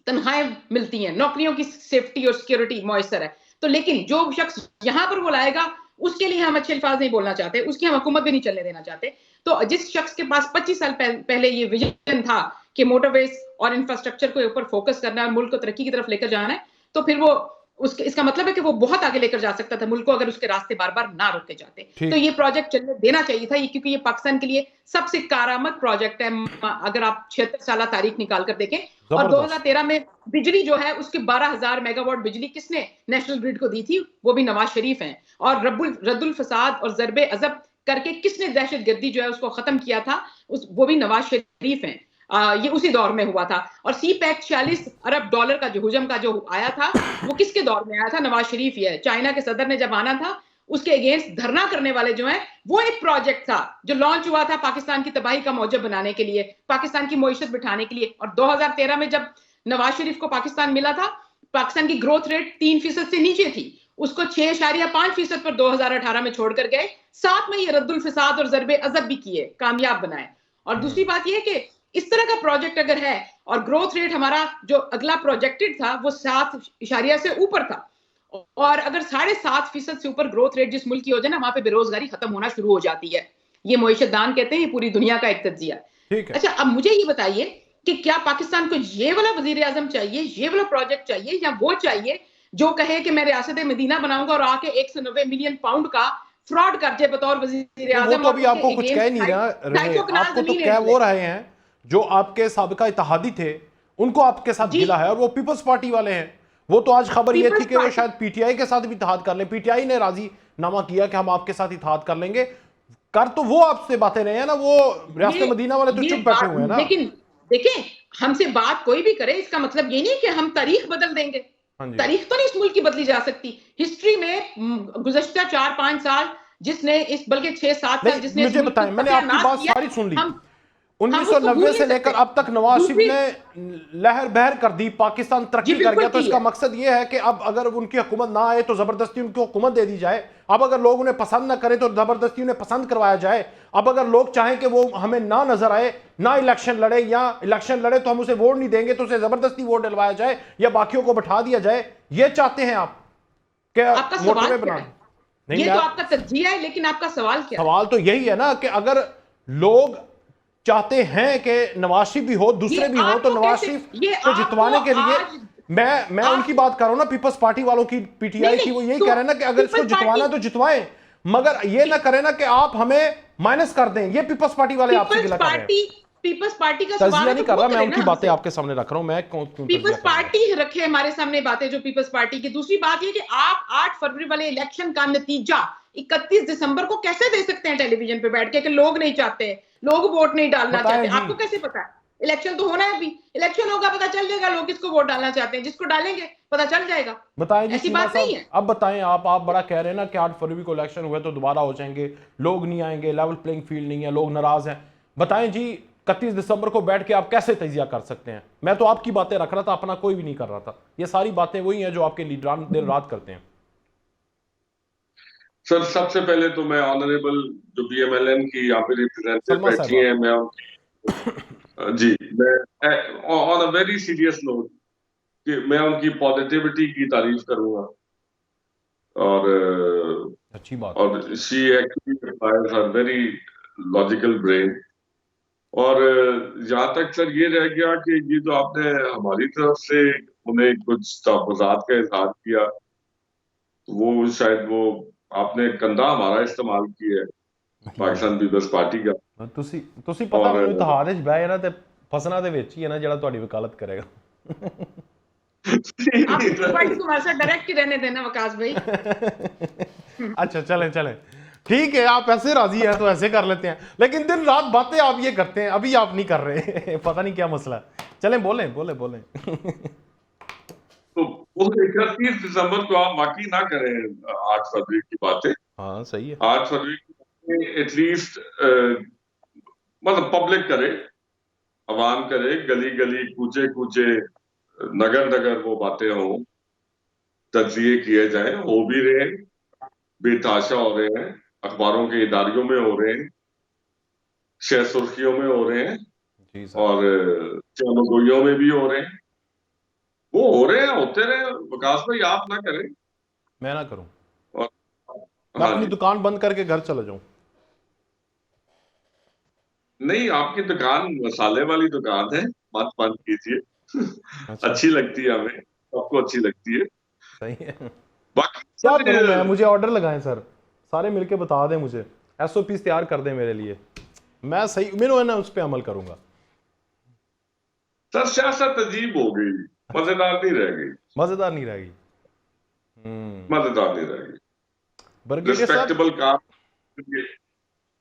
तनख्वाहें मिलती हैं, नौकरियों की सेफ्टी और सिक्योरिटी मौसर है। तो लेकिन जो शख्स यहाँ पर वो लाएगा, उसके लिए हम अच्छे अल्फाज नहीं बोलना चाहते, उसकी हम हुकूमत भी नहीं चलने देना चाहते। तो जिस शख्स के पास 25 साल पहले ये विजन था कि मोटरवेज और इंफ्रास्ट्रक्चर के ऊपर फोकस करना है, मुल्क को तरक्की की तरफ लेकर जाना है, तो फिर वो इसका मतलब है कि वो बहुत आगे लेकर जा सकता था मुल्क को, अगर उसके रास्ते बार बार ना रोके जाते। तो ये प्रोजेक्ट चलने देना चाहिए था, क्योंकि ये पाकिस्तान के लिए सबसे कारामद प्रोजेक्ट है। अगर आप 76 साल तारीख निकाल कर देखें, और 2013 में बिजली जो है उसकी 12,000 मेगावाट बिजली किसने नेशनल ग्रिड को दी थी? वो भी नवाज शरीफ हैं। और रद्दुल फसाद और ज़रबे अज़ब करके किसने दहशतगर्दी जो है उसको खत्म किया था? वो भी नवाज शरीफ हैं। ये उसी दौर में हुआ था। और सी पैक 46 अरब डॉलर का जो हुजम का जो आया था, वो किसके दौर में आया था? नवाज शरीफ ही है। चाइना के सदर ने जब आना था, उसके अगेंस्ट धरना करने वाले जो हैं, वो एक प्रोजेक्ट था जो लॉन्च हुआ था पाकिस्तान की तबाही का मौजब बनाने के लिए, पाकिस्तान की मईशत बिठाने के लिए। और 2013 में जब नवाज शरीफ को पाकिस्तान मिला था, पाकिस्तान की ग्रोथ रेट 3% से नीचे थी, उसको 6.5% पर 2018 में छोड़कर गए। साथ में ये रद्दुल फसाद और ज़रबे अज़ब भी किए, कामयाब बनाए। और दूसरी बात यह कि इस तरह का प्रोजेक्ट अगर है और ग्रोथ रेट हमारा जो अगला प्रोजेक्टेड था वो 7 से ऊपर था, और अगर 7.5% से ऊपर ग्रोथ रेट जिस मुल्क की हो जाए ना, वहां पे बेरोजगारी खत्म होना शुरू हो जाती है। ये मईशतदान कहते हैं, ये पूरी दुनिया का एक तज्जिया है। अच्छा, अब मुझे ये बताइए कि क्या पाकिस्तान को ये वाला वजीर आजम चाहिए, ये वाला प्रोजेक्ट चाहिए, या वो चाहिए जो कहे कि मैं रियासत मदीना बनाऊंगा और आके 190 मिलियन पाउंड का फ्रॉड कर जाए बतौर वजीर वो आजम। तो अभी आपको कुछ कह नहीं रहे, आपको तो कह वो रहे हैं जो आपके साबिका इत्तेहादी थे, उनको आपके साथ गिला है, और वो पीपल्स पार्टी वाले हैं। वो तो आज खबर ये थी कि वो शायद पीटीआई के साथ भी इत्तेहाद कर ले, पीटीआई ने राजी नामा किया कि हम आपके साथ इत्तेहाद कर लेंगे। कर तो वो आपसे बातें रहे हैं ना, वो रियासत मदीना वाले तो चुप बैठे हुए हैं ना। लेकिन देखें, हमसे बात कोई भी करे, इसका मतलब ये नहीं कि हम तारीख बदल देंगे। तारीख तो नहीं इस मुल्क की बदली जा सकती। हिस्ट्री में गुज़श्ता 4-5 साल जिसने इस, बल्कि 6-7 साल जिसने, मुझे बताएं, मैंने आपकी बात सारी सुन ली। 1990 से लेकर अब तक नवाज शरीफ ने लहर बहर कर दी, पाकिस्तान तरक्की कर गया, तो इसका मकसद ये है कि अब अगर उनकी हुकूमत ना आए तो जबरदस्ती उनको हुकूमत दे दी जाए। अब अगर लोग उन्हें पसंद ना करें तो जबरदस्ती उन्हें पसंद करवाया जाए। अब अगर लोग चाहें कि वो हमें ना नजर आए, ना इलेक्शन लड़े, या इलेक्शन लड़े तो हम उसे वोट नहीं देंगे, तो उसे जबरदस्ती वोट डलवाया जाए या बाकियों को बैठा दिया जाए। ये चाहते हैं आप क्या? आपका सवाल क्या है? ये तो आपका तज्जिया है, लेकिन आपका सवाल क्या है? सवाल तो यही है ना कि अगर लोग चाहते हैं कि नवाज शरीफ भी हो, दूसरे भी हो, तो नवाज शरीफ को जितवाने के लिए मैं उनकी बात कर रहा हूं ना, पीपल्स पार्टी वालों की, पीटीआई की, वो यही कह रहे हैं ना कि अगर इसको जितवाना है तो जितवाएं, मगर ये ना करें ना कि आप हमें माइनस कर दें। ये पीपल्स पार्टी वाले आपसे गिला कर रहे हैं। पीपल्स पार्टी का सवाल नहीं कर रहा, मैं उनकी बातें आपके सामने रख रहा हूं। मैं पीपल्स पार्टी रखे हमारे सामने बातें जो पीपल्स पार्टी की। दूसरी बात ये कि आप 8 फरवरी वाले इलेक्शन का नतीजा 31 दिसंबर को कैसे दे सकते हैं टेलीविजन पे बैठ के कि लोग नहीं चाहते, लोग वोट नहीं डालना चाहते? आपको कैसे पता है? इलेक्शन तो होना है, अभी इलेक्शन होगा, पता चल जाएगा लोग किसको वोट डालना चाहते हैं। जिसको डालेंगे पता चल जाएगा। बताएं जी, ऐसी बात नहीं है। अब बताएं, आप बड़ा कह रहे हैं ना कि 8 फरवरी को इलेक्शन हुए तो दोबारा हो जाएंगे, लोग नहीं आएंगे, लेवल प्लेइंग फील्ड नहीं है, लोग नाराज हैं। बताएं जी, 31 दिसंबर को बैठ के आप कैसे तजिया कर सकते हैं? मैं तो आपकी बातें रख रहा था, अपना कोई भी नहीं कर रहा था। ये सारी बातें वही हैं जो आपके लीडरान दिन रात करते हैं। सर, सबसे पहले तो मैं ऑनरेबल जो बीएमएलएन की यहाँ पे रिप्रेजेंटेटिव बैठी हैं, मैं जी, मैं on a very serious note कि मैं उनकी पॉजिटिविटी की तारीफ करूंगा, और अच्छी बात, और she actually requires a very logical brain. और जहां तक सर ये रह गया कि ये जो आपने हमारी तरफ से उन्हें कुछ तहफ़्फ़ुज़ात का इज़हार किया, वो शायद वो आपने कंधा हमारा इस्तेमाल किया है, पाकिस्तान पीपल्स पार्टी का। ਤੁਸੀਂ ਪਤਾ ਮੈਨੂੰ ਤਹਾਰੇ 'ਚ ਬਹਿ ਨਾ ਤੇ ਫਸਣਾ ਦੇ ਵਿੱਚ ਹੀ ਹੈ ਨਾ ਜਿਹੜਾ ਤੁਹਾਡੀ ਵਕਾਲਤ ਕਰੇਗਾ। आप पार्टी को हमारे साथ डायरेक्ट ही रहने देना वकास भाई। अच्छा, चलें ठीक है, आप ऐसे राजी हैं तो ऐसे कर लेते हैं, लेकिन दिन रात बातें आप ये करते हैं, अभी आप नहीं कर रहे। पता नहीं क्या मसला है। चलें, बोलें। तो वो 31 दिसंबर को आप वाकई ना करें 8 फरवरी की बातें। हाँ, सही है। 8 फरवरी की एटलीस्ट मतलब पब्लिक करे, अवाम करे, गली कूचे नगर वो बातें हों, तज्जिए किए जाएं, हो भी रहे हैं, बेतहाशा हो रहे हैं, अखबारों के इदारियों में हो रहे हैं, शह सुर्खियों में हो रहे हैं, और चमगोइयों में भी हो रहे हैं। वो हो रहे हैं, होते रहे। विकास भाई, आप ना करें, मैं ना करूं, और मैं अपनी दुकान बंद करके घर चला जाऊं। नहीं, आपकी दुकान मसाले वाली दुकान है, मत बंद कीजिए। अच्छा। अच्छी लगती है हमें, आपको अच्छी लगती है। सही है। बाकी क्या करूं मैं? मुझे ऑर्डर लगाएं सर, सारे मिलके बता दें, मुझे SOPs तैयार कर दें मेरे लिए, मैं सही है ना उस पर अमल करूंगा। सर, सियासत अजीब हो गई, मजेदार नहीं रह गई। मजेदार नहीं रहेगी।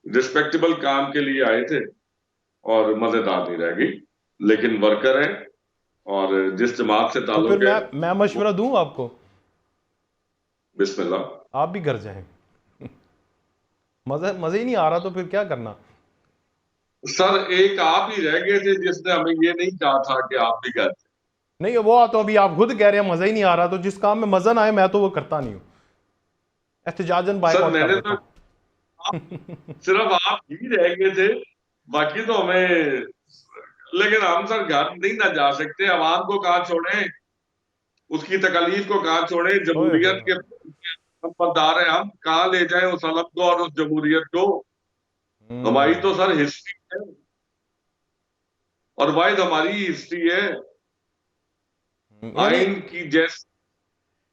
रिस्पेक्टेबल काम के लिए आए थे और मजेदार नहीं रह गई, लेकिन वर्कर है और जिस जमात से ताल्लुक तो फिर मैं मशवरा दूं आपको, बिस्मिल्लाह, आप भी घर जाएं। मजे ही नहीं आ रहा तो फिर क्या करना? सर, एक आप ही रह गए थे जिसने हमें ये नहीं कहा था कि आप भी घर नहीं। वो तो अभी आप खुद कह रहे हैं मजा ही नहीं आ रहा, तो जिस काम में मजा ना आए मैं तो वो करता नहीं हूँ। एहतजाजन बायकॉट कर देता हूं। सिर्फ आप ही रह गए थे, बाकी तो हमें, लेकिन हम सर घर नहीं ना जा सकते। अवाम को कहाँ छोड़े, उसकी तकलीफ को कहाँ छोड़े, जमहूरियत के नंबरदार हैं हम, कहाँ ले जाए उस अलम को और उस जमहूरियत को। हमारी तो सर हिस्ट्री है, और वाहिद हमारी हिस्ट्री है आइन की जैसे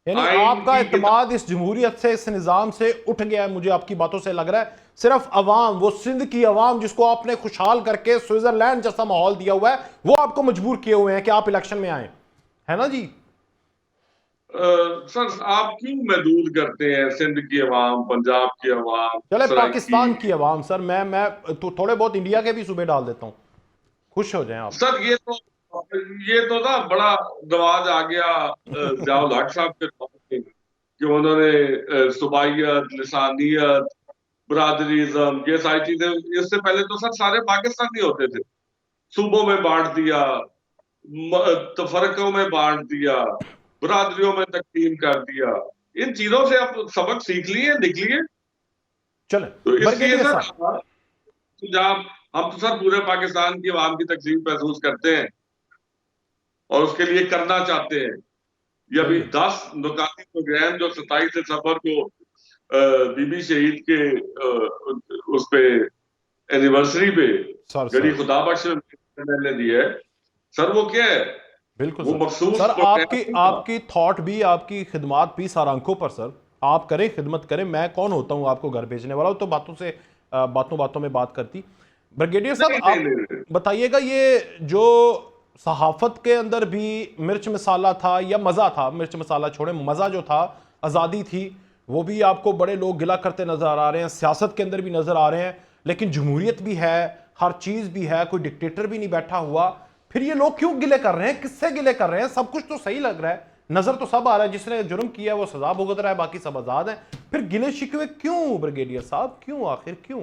यानी आइन आपका की इत्मीनान इस जमहूरियत से, इस निज़ाम से उठ गया है, मुझे आपकी बातों से लग रहा है। सिर्फ अवाम, वो सिंध की अवाम जिसको आपने खुशहाल करके स्विट्जरलैंड जैसा माहौल दिया हुआ है, वो आपको मजबूर किए हुए हैं कि आप इलेक्शन में आए, है ना जी? सर आप क्यों महदूद करते हैं सिंध की अवाम, पंजाब की अवाम, चले सराइकी? पाकिस्तान की अवाम सर, मैं तो थोड़े बहुत इंडिया के भी सूबे डाल देता हूँ, खुश हो जाएं आप। सर ये तो ना बड़ा रवाज आ गया ज़ियाउल हक साहब के दौर में कि उन्होंने सुबाइयत, लिसानियत, बरादरीज़म, ये सारी चीजें, इससे पहले तो सर सारे पाकिस्तानी होते थे। सूबों में बांट दिया, तफरकों में बांट दिया, बरादरियों में तकसीम कर दिया। इन चीजों से आप सबक सीख लिए, निकलिए। चले तो इसलिए ब्रिगेडियर सर साहब, सुझाव, हम तो सर पूरे पाकिस्तान की आवाम की तकसीम महसूस करते हैं और उसके लिए करना चाहते हैं। ये अभी 10 नुकाती प्रोग्राम जो 27 दिसंबर को बीबी शहीद के उस पे एनिवर्सरी पे गड़ी खुदा बख्श ने दिया है सर, वो क्या है? बिल्कुल वो सर। मखसूस सर आपकी प्रोग्राम था। आपकी थॉट भी, आपकी खिदमत भी सारांकों पर सर, आप करें, खिदमत करें, मैं कौन होता हूं आपको घर भेजने वाला? तो बातों से बातों बातों में बात करती। ब्रिगेडियर साहब नहीं, आप नहीं, नहीं। बताइएगा, ये जो सहाफत के अंदर भी मिर्च मसाला था या मज़ा था, मिर्च मसाला छोड़े, मज़ा जो था, आज़ादी थी, वो भी आपको बड़े लोग गिला करते नज़र आ रहे हैं, सियासत के अंदर भी नज़र आ रहे हैं, लेकिन जमहूरियत भी है, हर चीज़ भी है, कोई डिक्टेटर भी नहीं बैठा हुआ, फिर ये लोग क्यों गिले कर रहे हैं? किससे गिले कर रहे हैं? सब कुछ तो सही लग रहा है, नजर तो सब आ रहा है, जिसने जुर्म किया है वो सजा भुगत रहा है, बाकी सब आजाद हैं, फिर गिले शिकवे क्यों ब्रिगेडियर साहब? क्यों, आखिर क्यों?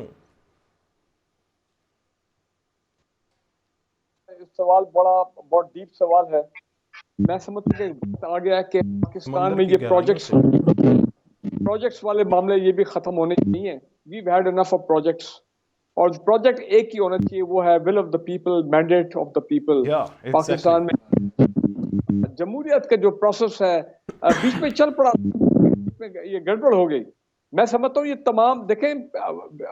सवाल बहुत डीप सवाल है। मैं समझता हूँ आ गया कि पाकिस्तान में ये प्रोजेक्ट्स वाले मामले ये भी खत्म होने चाहिए। We've had enough of projects, और प्रोजेक्ट एक ही होना चाहिए, वो है will of the people, mandate of the people. Pakistan में जमहूरियत का जो प्रोसेस है बीच में चल पड़ा, बीच में ये गड़बड़ हो गई। मैं समझता हूँ ये तमाम, देखें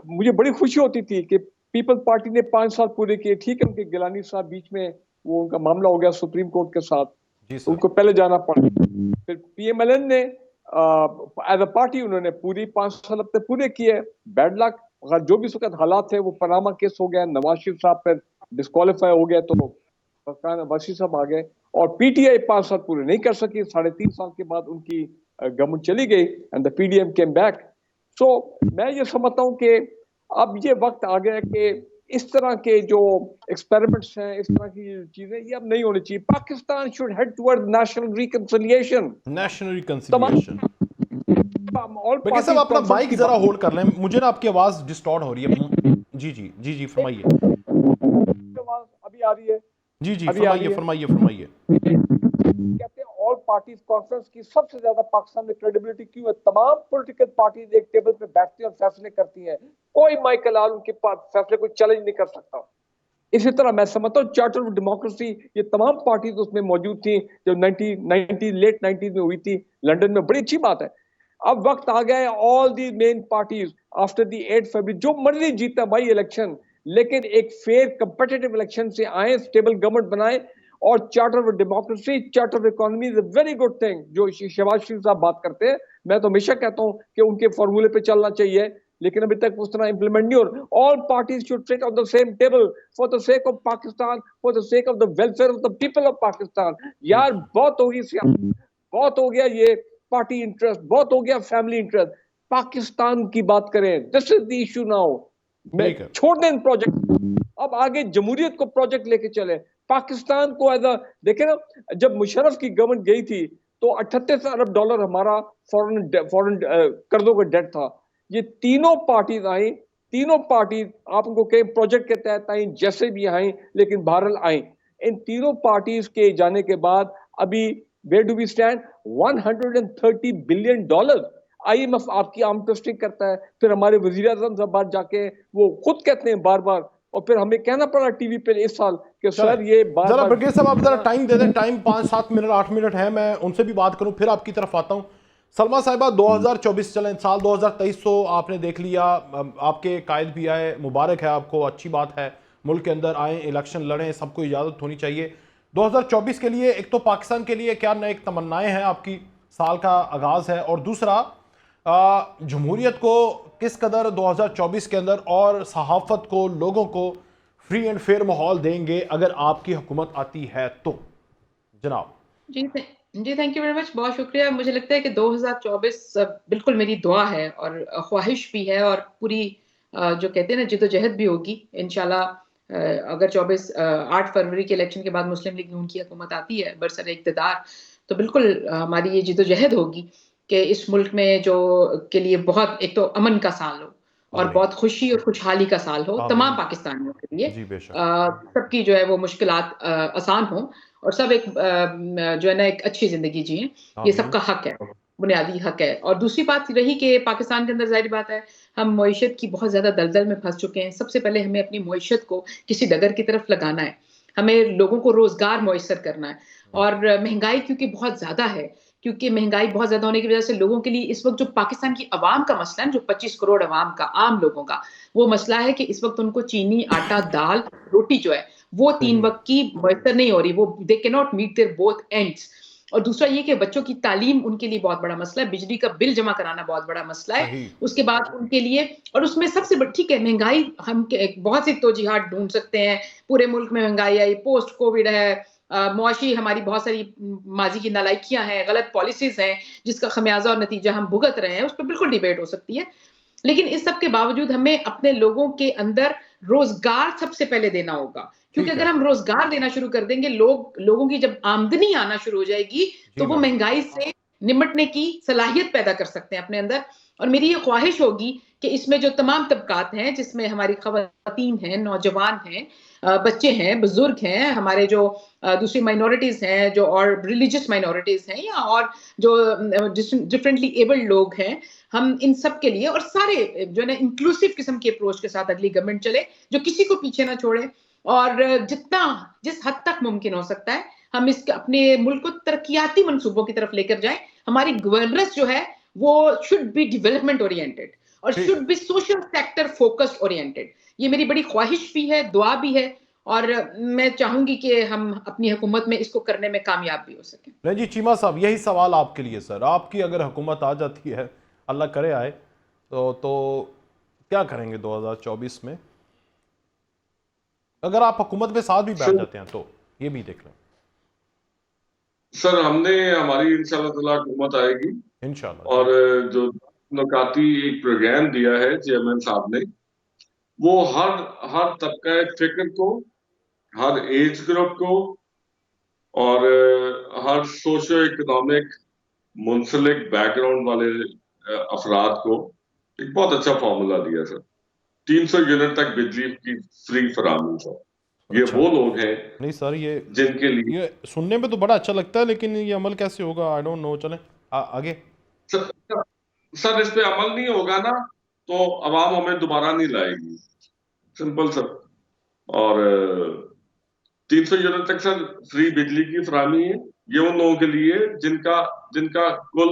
मुझे बड़ी खुशी होती थी कि पीपल पार्टी ने 5 साल पूरे किए, ठीक है, उनके गिलानी साहब बीच में वो उनका मामला हो गया सुप्रीम कोर्ट के साथ, उनको पहले जाना पड़ा। फिर पीएमएलएन ने एज अ पार्टी उन्होंने पूरी 5 साल अपने पूरे किए। बैड लक, अगर जो भी सुखद हालात थे, वो पनामा केस हो गया, नवाज शरीफ साहब फिर डिस्क्वालीफाई हो गए, तो वसी साहब आ गए, और पीटीआई 5 साल पूरे नहीं कर सकी। 3.5 साल के बाद उनकी गवर्नमेंट चली गई and the PDM came back. So मैं ये समझता हूँ कि अब ये वक्त आ गया कि इस तरह के जो एक्सपेरिमेंट्स हैं, इस तरह की चीजें, ये अब नहीं होनी चाहिए। Pakistan should head toward national reconciliation. सब अपना माइक जरा होल्ड कर लें, मुझे ना आपकी आवाज डिस्टॉर्ट हो रही है। जी जी जी जी फरमाइए। अभी आ रही है? जी जी फरमाइए फरमाइए फरमाइए। कहते हैं ऑल पार्टीज कॉन्फ्रेंस की सबसे ज्यादा पाकिस्तान में क्रेडिबिलिटी क्यों है? तमाम पॉलिटिकल पार्टीज एक टेबल पे बैठती हैं और फैसले करती हैं, कोई माइकल आल उनके पास फैसले को चैलेंज नहीं कर सकता। इसी तरह मैं समझता हूँ चार्टर ऑफ डेमोक्रेसी, ये तमाम पार्टीज उसमें मौजूद थी जो लेट 90s में हुई थी लंदन में, बड़ी अच्छी बात है। अब वक्त आ गया है all the main parties after the 8 फरवरी, जो मर्जी जीता भाई इलेक्शन, लेकिन एक फेयर कंपेटिटिव इलेक्शन से आए, स्टेबल गवर्नमेंट बनाए। और charter of democracy, charter of economy is a very good thing जो शहबाज शरीफ साहब बात करते हैं। मैं तो हमेशा कहता हूं कि उनके फॉर्मूले पे चलना चाहिए, लेकिन अभी तक उस तरह इंप्लीमेंट नहीं हो रहा। All parties should sit on the same table for the sake of Pakistan, for the sake of the welfare of the people of Pakistan. यार बहुत होगी सियासत, बहुत हो गया ये पार्टी इंटरेस्ट, बहुत हो गया फैमिली इंटरेस्ट। पाकिस्तान की बात करें, this is the issue now. छोड़ दें प्रोजेक्ट, अब आगे जमहूरियत को प्रोजेक्ट लेके चले। पाकिस्तान को एज अ, देखे ना, जब मुशर्रफ की गवर्नमेंट गई थी तो 38 अरब डॉलर हमारा फॉरेन कर्जों का डेट था। ये तीनों पार्टीज आई, तीनों पार्टी आप उनको कहीं प्रोजेक्ट के तहत आई, जैसे भी आई, लेकिन बहरहाल आई। इन तीनों पार्टीज के जाने के बाद अभी where do we stand? 130 billion dollar IMF आपकी आर्म ट्विस्टिंग करता है। फिर हमारे वजीर आजम साहब बाहर जाके वो खुद कहते हैं बार बार, और फिर हमें कहना पड़ा टीवी पे इस साल कि सर ये बार जरा ब्रिगेडियर साहब आप जरा टाइम दे दें, टाइम 5-7 मिनट 8 मिनट है, मैं उनसे भी बात करूं, फिर आपकी तरफ आता हूं। सलमा साहिबा, 2024 चलें, साल 2023 तो आपने देख लिया, आपके कायद भी आए, मुबारक है आपको, अच्छी बात है, मुल्क के अंदर आए, इलेक्शन लड़ें, सबको इजाज़त होनी चाहिए। 2024 के लिए एक तो पाकिस्तान के लिए क्या नई तमन्नाएं हैं आपकी, साल का आगाज़ है, और दूसरा जमहूरियत को किस कदर 2024 के अंदर और सहाफ़त को, लोगों को फ्री एंड फेयर माहौल देंगे अगर आपकी हुकूमत आती है तो? जनाब जी जी, थैंक यू वेरी मच, बहुत शुक्रिया। मुझे लगता है कि 2024 बिल्कुल मेरी दुआ है और ख्वाहिश भी है, और पूरी जो कहते हैं ना जिद्दोजहद भी होगी इंशाल्लाह। अगर 8 फरवरी के इलेक्शन के बाद मुस्लिम लीग नून की हुकूमत आती है बरसर इक़्तिदार, तो बिल्कुल हमारी ये जिद्दोजहद होगी कि इस मुल्क में जो के लिए बहुत एक तो अमन का साल हो और आमीन बहुत खुशी और खुशहाली का साल हो तमाम आमीन। पाकिस्तानियों के लिए। जी बेशक। सबकी जो है वो मुश्किलात आसान हो और सब एक जो है ना एक अच्छी ज़िंदगी जिएँ, ये आमीन। सबका हक है, बुनियादी हक है। और दूसरी बात रही कि पाकिस्तान के अंदर ज़ाहिर बात है, हम मईशत की बहुत ज़्यादा दलदल में फँस चुके हैं। सबसे पहले हमें अपनी मईशत को किसी डगर की तरफ लगाना है। हमें लोगों को रोज़गार मुयस्सर करना है, और महँगाई क्योंकि बहुत ज़्यादा है, क्योंकि महँगाई बहुत ज़्यादा होने की वज़ह से लोगों के लिए इस वक़्त जो पाकिस्तान की अवाम का मसला है, जो 25 करोड़ अवाम का, आम लोगों का, वो मसला है कि इस वक़्त उनको चीनी, आटा, दाल, रोटी जो है, वो 3 सही वक़्त की मुयस्सर नहीं हो रही। वो they can not meet their both ends. और दूसरा ये कि बच्चों की तालीम उनके लिए बहुत बड़ा मसला है, बिजली का बिल जमा कराना बहुत बड़ा मसला है। सही। उसके बाद उनके लिए, और उसमें सबसे ठीक है महँगाई, हम बहुत सी तौजीहात ढूँढ सकते हैं। पूरे मुल्क में महँगाई आई, पोस्ट कोविड है, मुआशी हमारी बहुत सारी माज़ी की नालायकियाँ हैं, गलत पॉलिसीज़ हैं, जिसका खमियाज़ा और नतीजा हम भुगत रहे हैं, उस पे बिल्कुल डिबेट हो सकती है। लेकिन इस सब के बावजूद हमें अपने लोगों के अंदर रोज़गार सबसे पहले देना होगा, क्योंकि ठीक अगर है। हम रोज़गार देना शुरू कर देंगे, लोगों की जब आमदनी आना शुरू हो जाएगी, जी तो वो मैडम। महँगाई से निपटने की सलाहियत पैदा कर सकते हैं अपने अंदर। और मेरी ये ख्वाहिश होगी कि इसमें जो तमाम तबकात हैं, जिसमें हमारी ख़वातीन हैं, नौजवान हैं, बच्चे हैं, बुज़ुर्ग हैं, हमारे जो दूसरी माइनॉरिटीज़ हैं, जो और रिलीजियस माइनॉरिटीज़ हैं, या और जो डिफरेंटली एबल्ड लोग हैं, हम इन सब के लिए और सारे जो है ना इंक्लूसिव किस्म की अप्रोच के साथ अगली गवर्नमेंट चले, जो किसी को पीछे ना छोड़े, और जिस हद तक मुमकिन हो सकता है, हम अपने मुल्क को तरक्कियाती मंसूबों की तरफ लेकर जाएं। हमारी गवर्नेंस जो है वो शुड बी डेवलपमेंट ओरिएंटेड और ठीक शुड है। Be social sector focused oriented. ये मेरी बड़ी ख्वाहिश भी है, दुआ भी है, और मैं चाहूंगी कि हम अपनी हुकूमत में इसको करने में कामयाब भी हो सकें। नहीं जी चीमा साहब, यही सवाल आपके लिए सर, आपकी अगर हुकूमत आ जाती है, अल्लाह करे आए, तो क्या करेंगे 2024 में? अगर आप हुकूमत में साथ भी बैठ जाते हैं तो ये भी देख लें। सर हमारी इंशाल्लाह ताला हुकूमत आएगी, इंशाल्लाह और जी। जो नुकाती एक प्रोग्राम दिया है चेयरमैन साहब ने, वो हर तबका फिक्र को, हर एज ग्रुप को, और हर सोशो इकोनॉमिक मुंसलिक बैकग्राउंड वाले अफराद को एक बहुत अच्छा फार्मूला दिया सर। 300 यूनिट तक बिजली की फ्री फराहमी सर। ये अच्छा। वो लोग हैं नहीं सर, जिनके लिए ये सुनने में तो बड़ा अच्छा लगता है, लेकिन ये अमल कैसे होगा? I don't know. चलें आगे। सर, सर इस पे अमल नहीं होगा ना, तो अवाम हमें दोबारा नहीं लाएगी, सिंपल सर। और 300 यूनिट तक सर फ्री बिजली की फराहमी है। ये उन लोगों के लिए जिनका जिनका कुल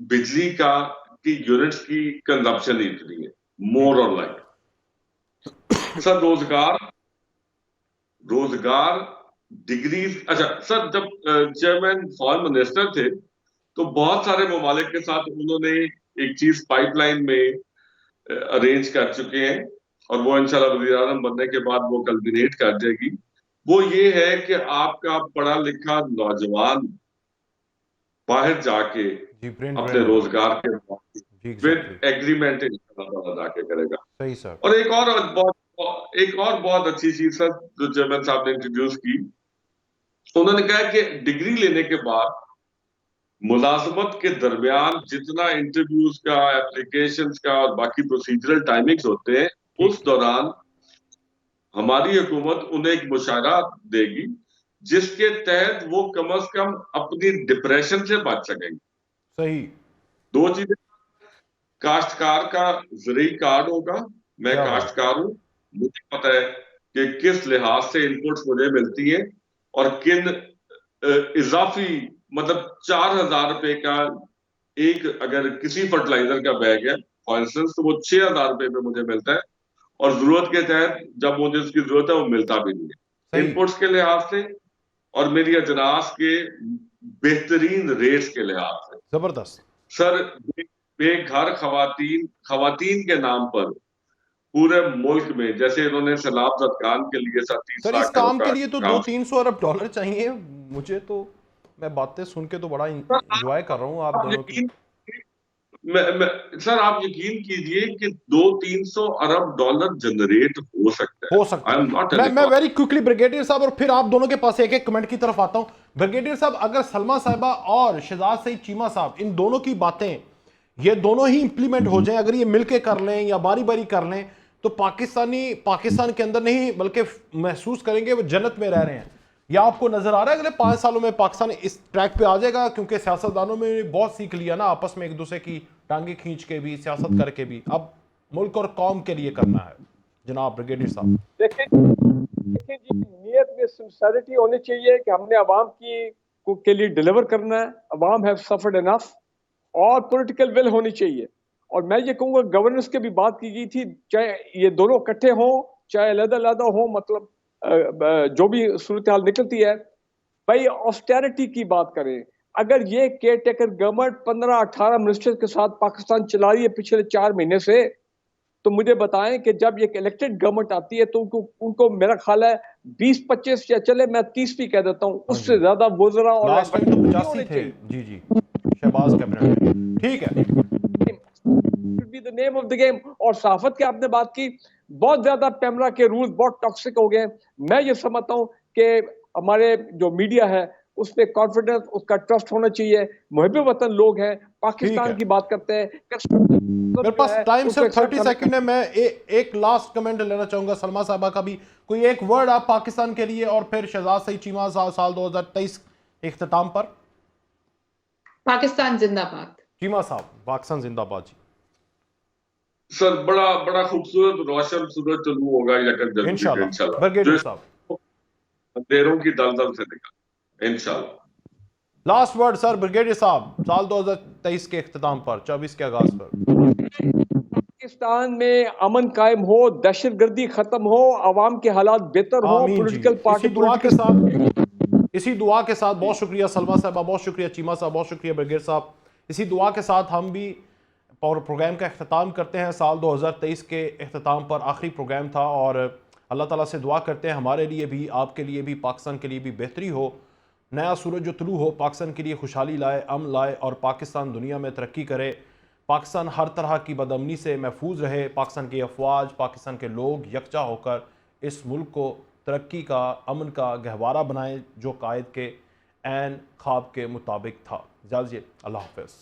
बिजली की यूनिट्स की कंजप्शन इतनी है, मोर और लाइक। सर रोजगार डिग्री, अच्छा सर, जब चेयरमैन फॉरेन मिनिस्टर थे तो बहुत सारे ममालिक के साथ उन्होंने एक चीज पाइपलाइन में अरेंज कर चुके हैं, और वो इंशाल्लाह वज़ीर आज़म बनने के बाद वो कल्मिनेट कर जाएगी। वो ये है कि आपका पढ़ा लिखा नौजवान बाहर जाके जी ब्रेन ड्रेन अपने हो रहा है। रोजगार के जी विद एग्जैक्टली। एग्रीमेंट इंशाल्लाह जाके करेगा। सही सर। और एक और बहुत अच्छी चीज सर जो चेयरमैन साहब ने इंट्रोड्यूस की, उन्होंने कहा कि डिग्री लेने के बाद मुलाजमत के दरमियान जितना इंटरव्यूज का, एप्लीकेशंस का और बाकी प्रोसीजरल टाइमिंग्स होते हैं, उस ठीक है। दौरान हमारी हुकूमत उन्हें एक मुशायरा देगी जिसके तहत वो कम से कम अपनी डिप्रेशन से बच सकेंगे। सही। दो चीजें, काश्तकार का ज़रूरी कार्ड होगा, मैं क्या बात है। काश्तकार हूं, मुझे पता है कि किस लिहाज से इनपुट्स मुझे मिलती है, और किन इजाफी, मतलब 4,000 रुपए का एक, अगर किसी फर्टिलाइजर का बैग है फॉर इंस्टेंस, तो वो 6,000 रुपए में मुझे मिलता है, और जरूरत के तहत जब मुझे उसकी जरूरत है वो मिलता भी नहीं है, सही। इनपुट्स के लिहाज से और मेरी अजनास के बेहतरीन रेट्स के लिहाज से। जबरदस्त। सर, बेघर खवातीन के नाम पर पूरे मुल्क में, जैसे इन्होंने सैलाब ज़दगान के लिए सर 30 सर इस लाख करोड़ काम के का लिए तो काम 200-300 अरब डॉलर चाहिए मुझे तो। मैं बातें सुन के तो बड़ा इंजॉय कर रहा हूँ आप दोनों की। यकीन सर आप यकीन कीजिए कि 200-300 अरब डॉलर जनरेट हो सकता है। हो सकता आई एम है। नॉट मैं वेरी क्विकली ब्रिगेडियर साहब, और फिर आप दोनों के पास एक एक कमेंट की तरफ आता हूं। ब्रिगेडियर साहब, अगर सलमा साहिबा और शहजाद सईद चीमा साहब, इन दोनों की बातें ये दोनों ही इंप्लीमेंट हो जाएं, अगर ये मिलके कर लें या बारी बारी कर लें, तो पाकिस्तान के अंदर नहीं बल्कि महसूस करेंगे वो जन्नत में रह रहे हैं। या आपको नजर आ रहा है अगले 5 सालों में पाकिस्तान इस ट्रैक पे आ जाएगा? क्योंकि सियासतदानों में बहुत सीख लिया ना, आपस में एक दूसरे की टांगे खींच के भी, सियासत करके भी। अब मुल्क और कौम के लिए करना है जनाब ब्रिगेडियर साहब। देखिए जी, नीयत में सिंसियरिटी होनी चाहिए कि हमने अवाम के लिए डिलीवर करना है। अवाम हैव सफर्ड इनफ, और पॉलिटिकल विल होनी चाहिए। और मैं ये कहूँगा, गवर्नेंस की भी बात की गई थी, चाहे ये दोनों इकट्ठे हों चाहे अलग-अलग हो, मतलब जो भी सूरत हाल निकलती है, भाई ऑस्टेरिटी की बात करें। अगर ये केयर टेकर गवर्नमेंट 15-18 मिनिस्टर के साथ पाकिस्तान चला रही है पिछले 4 महीने से, तो मुझे बताएं कि जब ये इलेक्टेड गवर्नमेंट आती है तो उनको मेरा ख्याल है 20-25 या चले मैं 30 भी कह देता हूँ, उससे ज्यादा वुज़रा और लास्ट टाइम तो 85 थे। जी जी, शहबाज कैबिनेट में। ठीक है, be the name of the game. और सहाफत की आपने बात की, बहुत ज्यादा पैमरा के रूल्स बहुत टॉक्सिक हो गए। मैं ये समझता हूँ कि हमारे जो मीडिया है उसपे कॉन्फिडेंस, उसका ट्रस्ट होना चाहिए। मुहिब वतन लोग हैं, पाकिस्तान की बात करते हैं। मेरे पास टाइम सिर्फ 30 सेकंड है। मैं एक लास्ट कमेंट लेना चाहूंगा सलमा साहबा का भी। कोई एक वर्ड आप पाकिस्तान के लिए, और फिर शहजाद सईद चीमा साल 2023 इख्तिताम पर। पाकिस्तान जिंदाबाद। चीमा साहब, पाकिस्तान जिंदाबाद जी। सर बड़ा बड़ा खूबसूरत रोशन सूरज तलू होगा यकम इंशाल्लाह इंशाल्लाह, ब्रिगेडियर साहब, अंधेरों की दलदल से निकल इंशाल्लाह। लास्ट वर्ड सर ब्रिगेडियर साहब, साल 2023 के इख्तिताम पर, 24 के आगाज पर। पाकिस्तान में अमन कायम हो, दहशतगर्दी खत्म हो, आवाम के हालात बेहतर हो, पॉलिटिकल पार्टी इसी दुआ के साथ बहुत शुक्रिया सलमा साहबा, बहुत शुक्रिया चीमा साहब, बहुत शुक्रिया ब्रिगेडियर साहब। इसी दुआ के साथ हम भी प्रोग्राम का इख्तिताम करते हैं। साल 2023 के इख्तिताम पर आखिरी प्रोग्राम था, और अल्लाह ताला से दुआ करते हैं हमारे लिए भी, आपके लिए भी, पाकिस्तान के लिए भी बेहतरी हो, नया सूरज जो तुलू हो, पाकिस्तान के लिए खुशहाली लाए, अमन लाए, और पाकिस्तान दुनिया में तरक्की करे। पाकिस्तान हर तरह की बदअमनी से महफूज रहे। पाकिस्तान की अफवाज, पाकिस्तान के लोग यकजा होकर इस मुल्क को तरक्की का, अमन का गहवारा बनाएं, जो कायद के ऐन ख्वाब के मुताबिक था। इजाज़त, अल्लाह हाफ़िज़।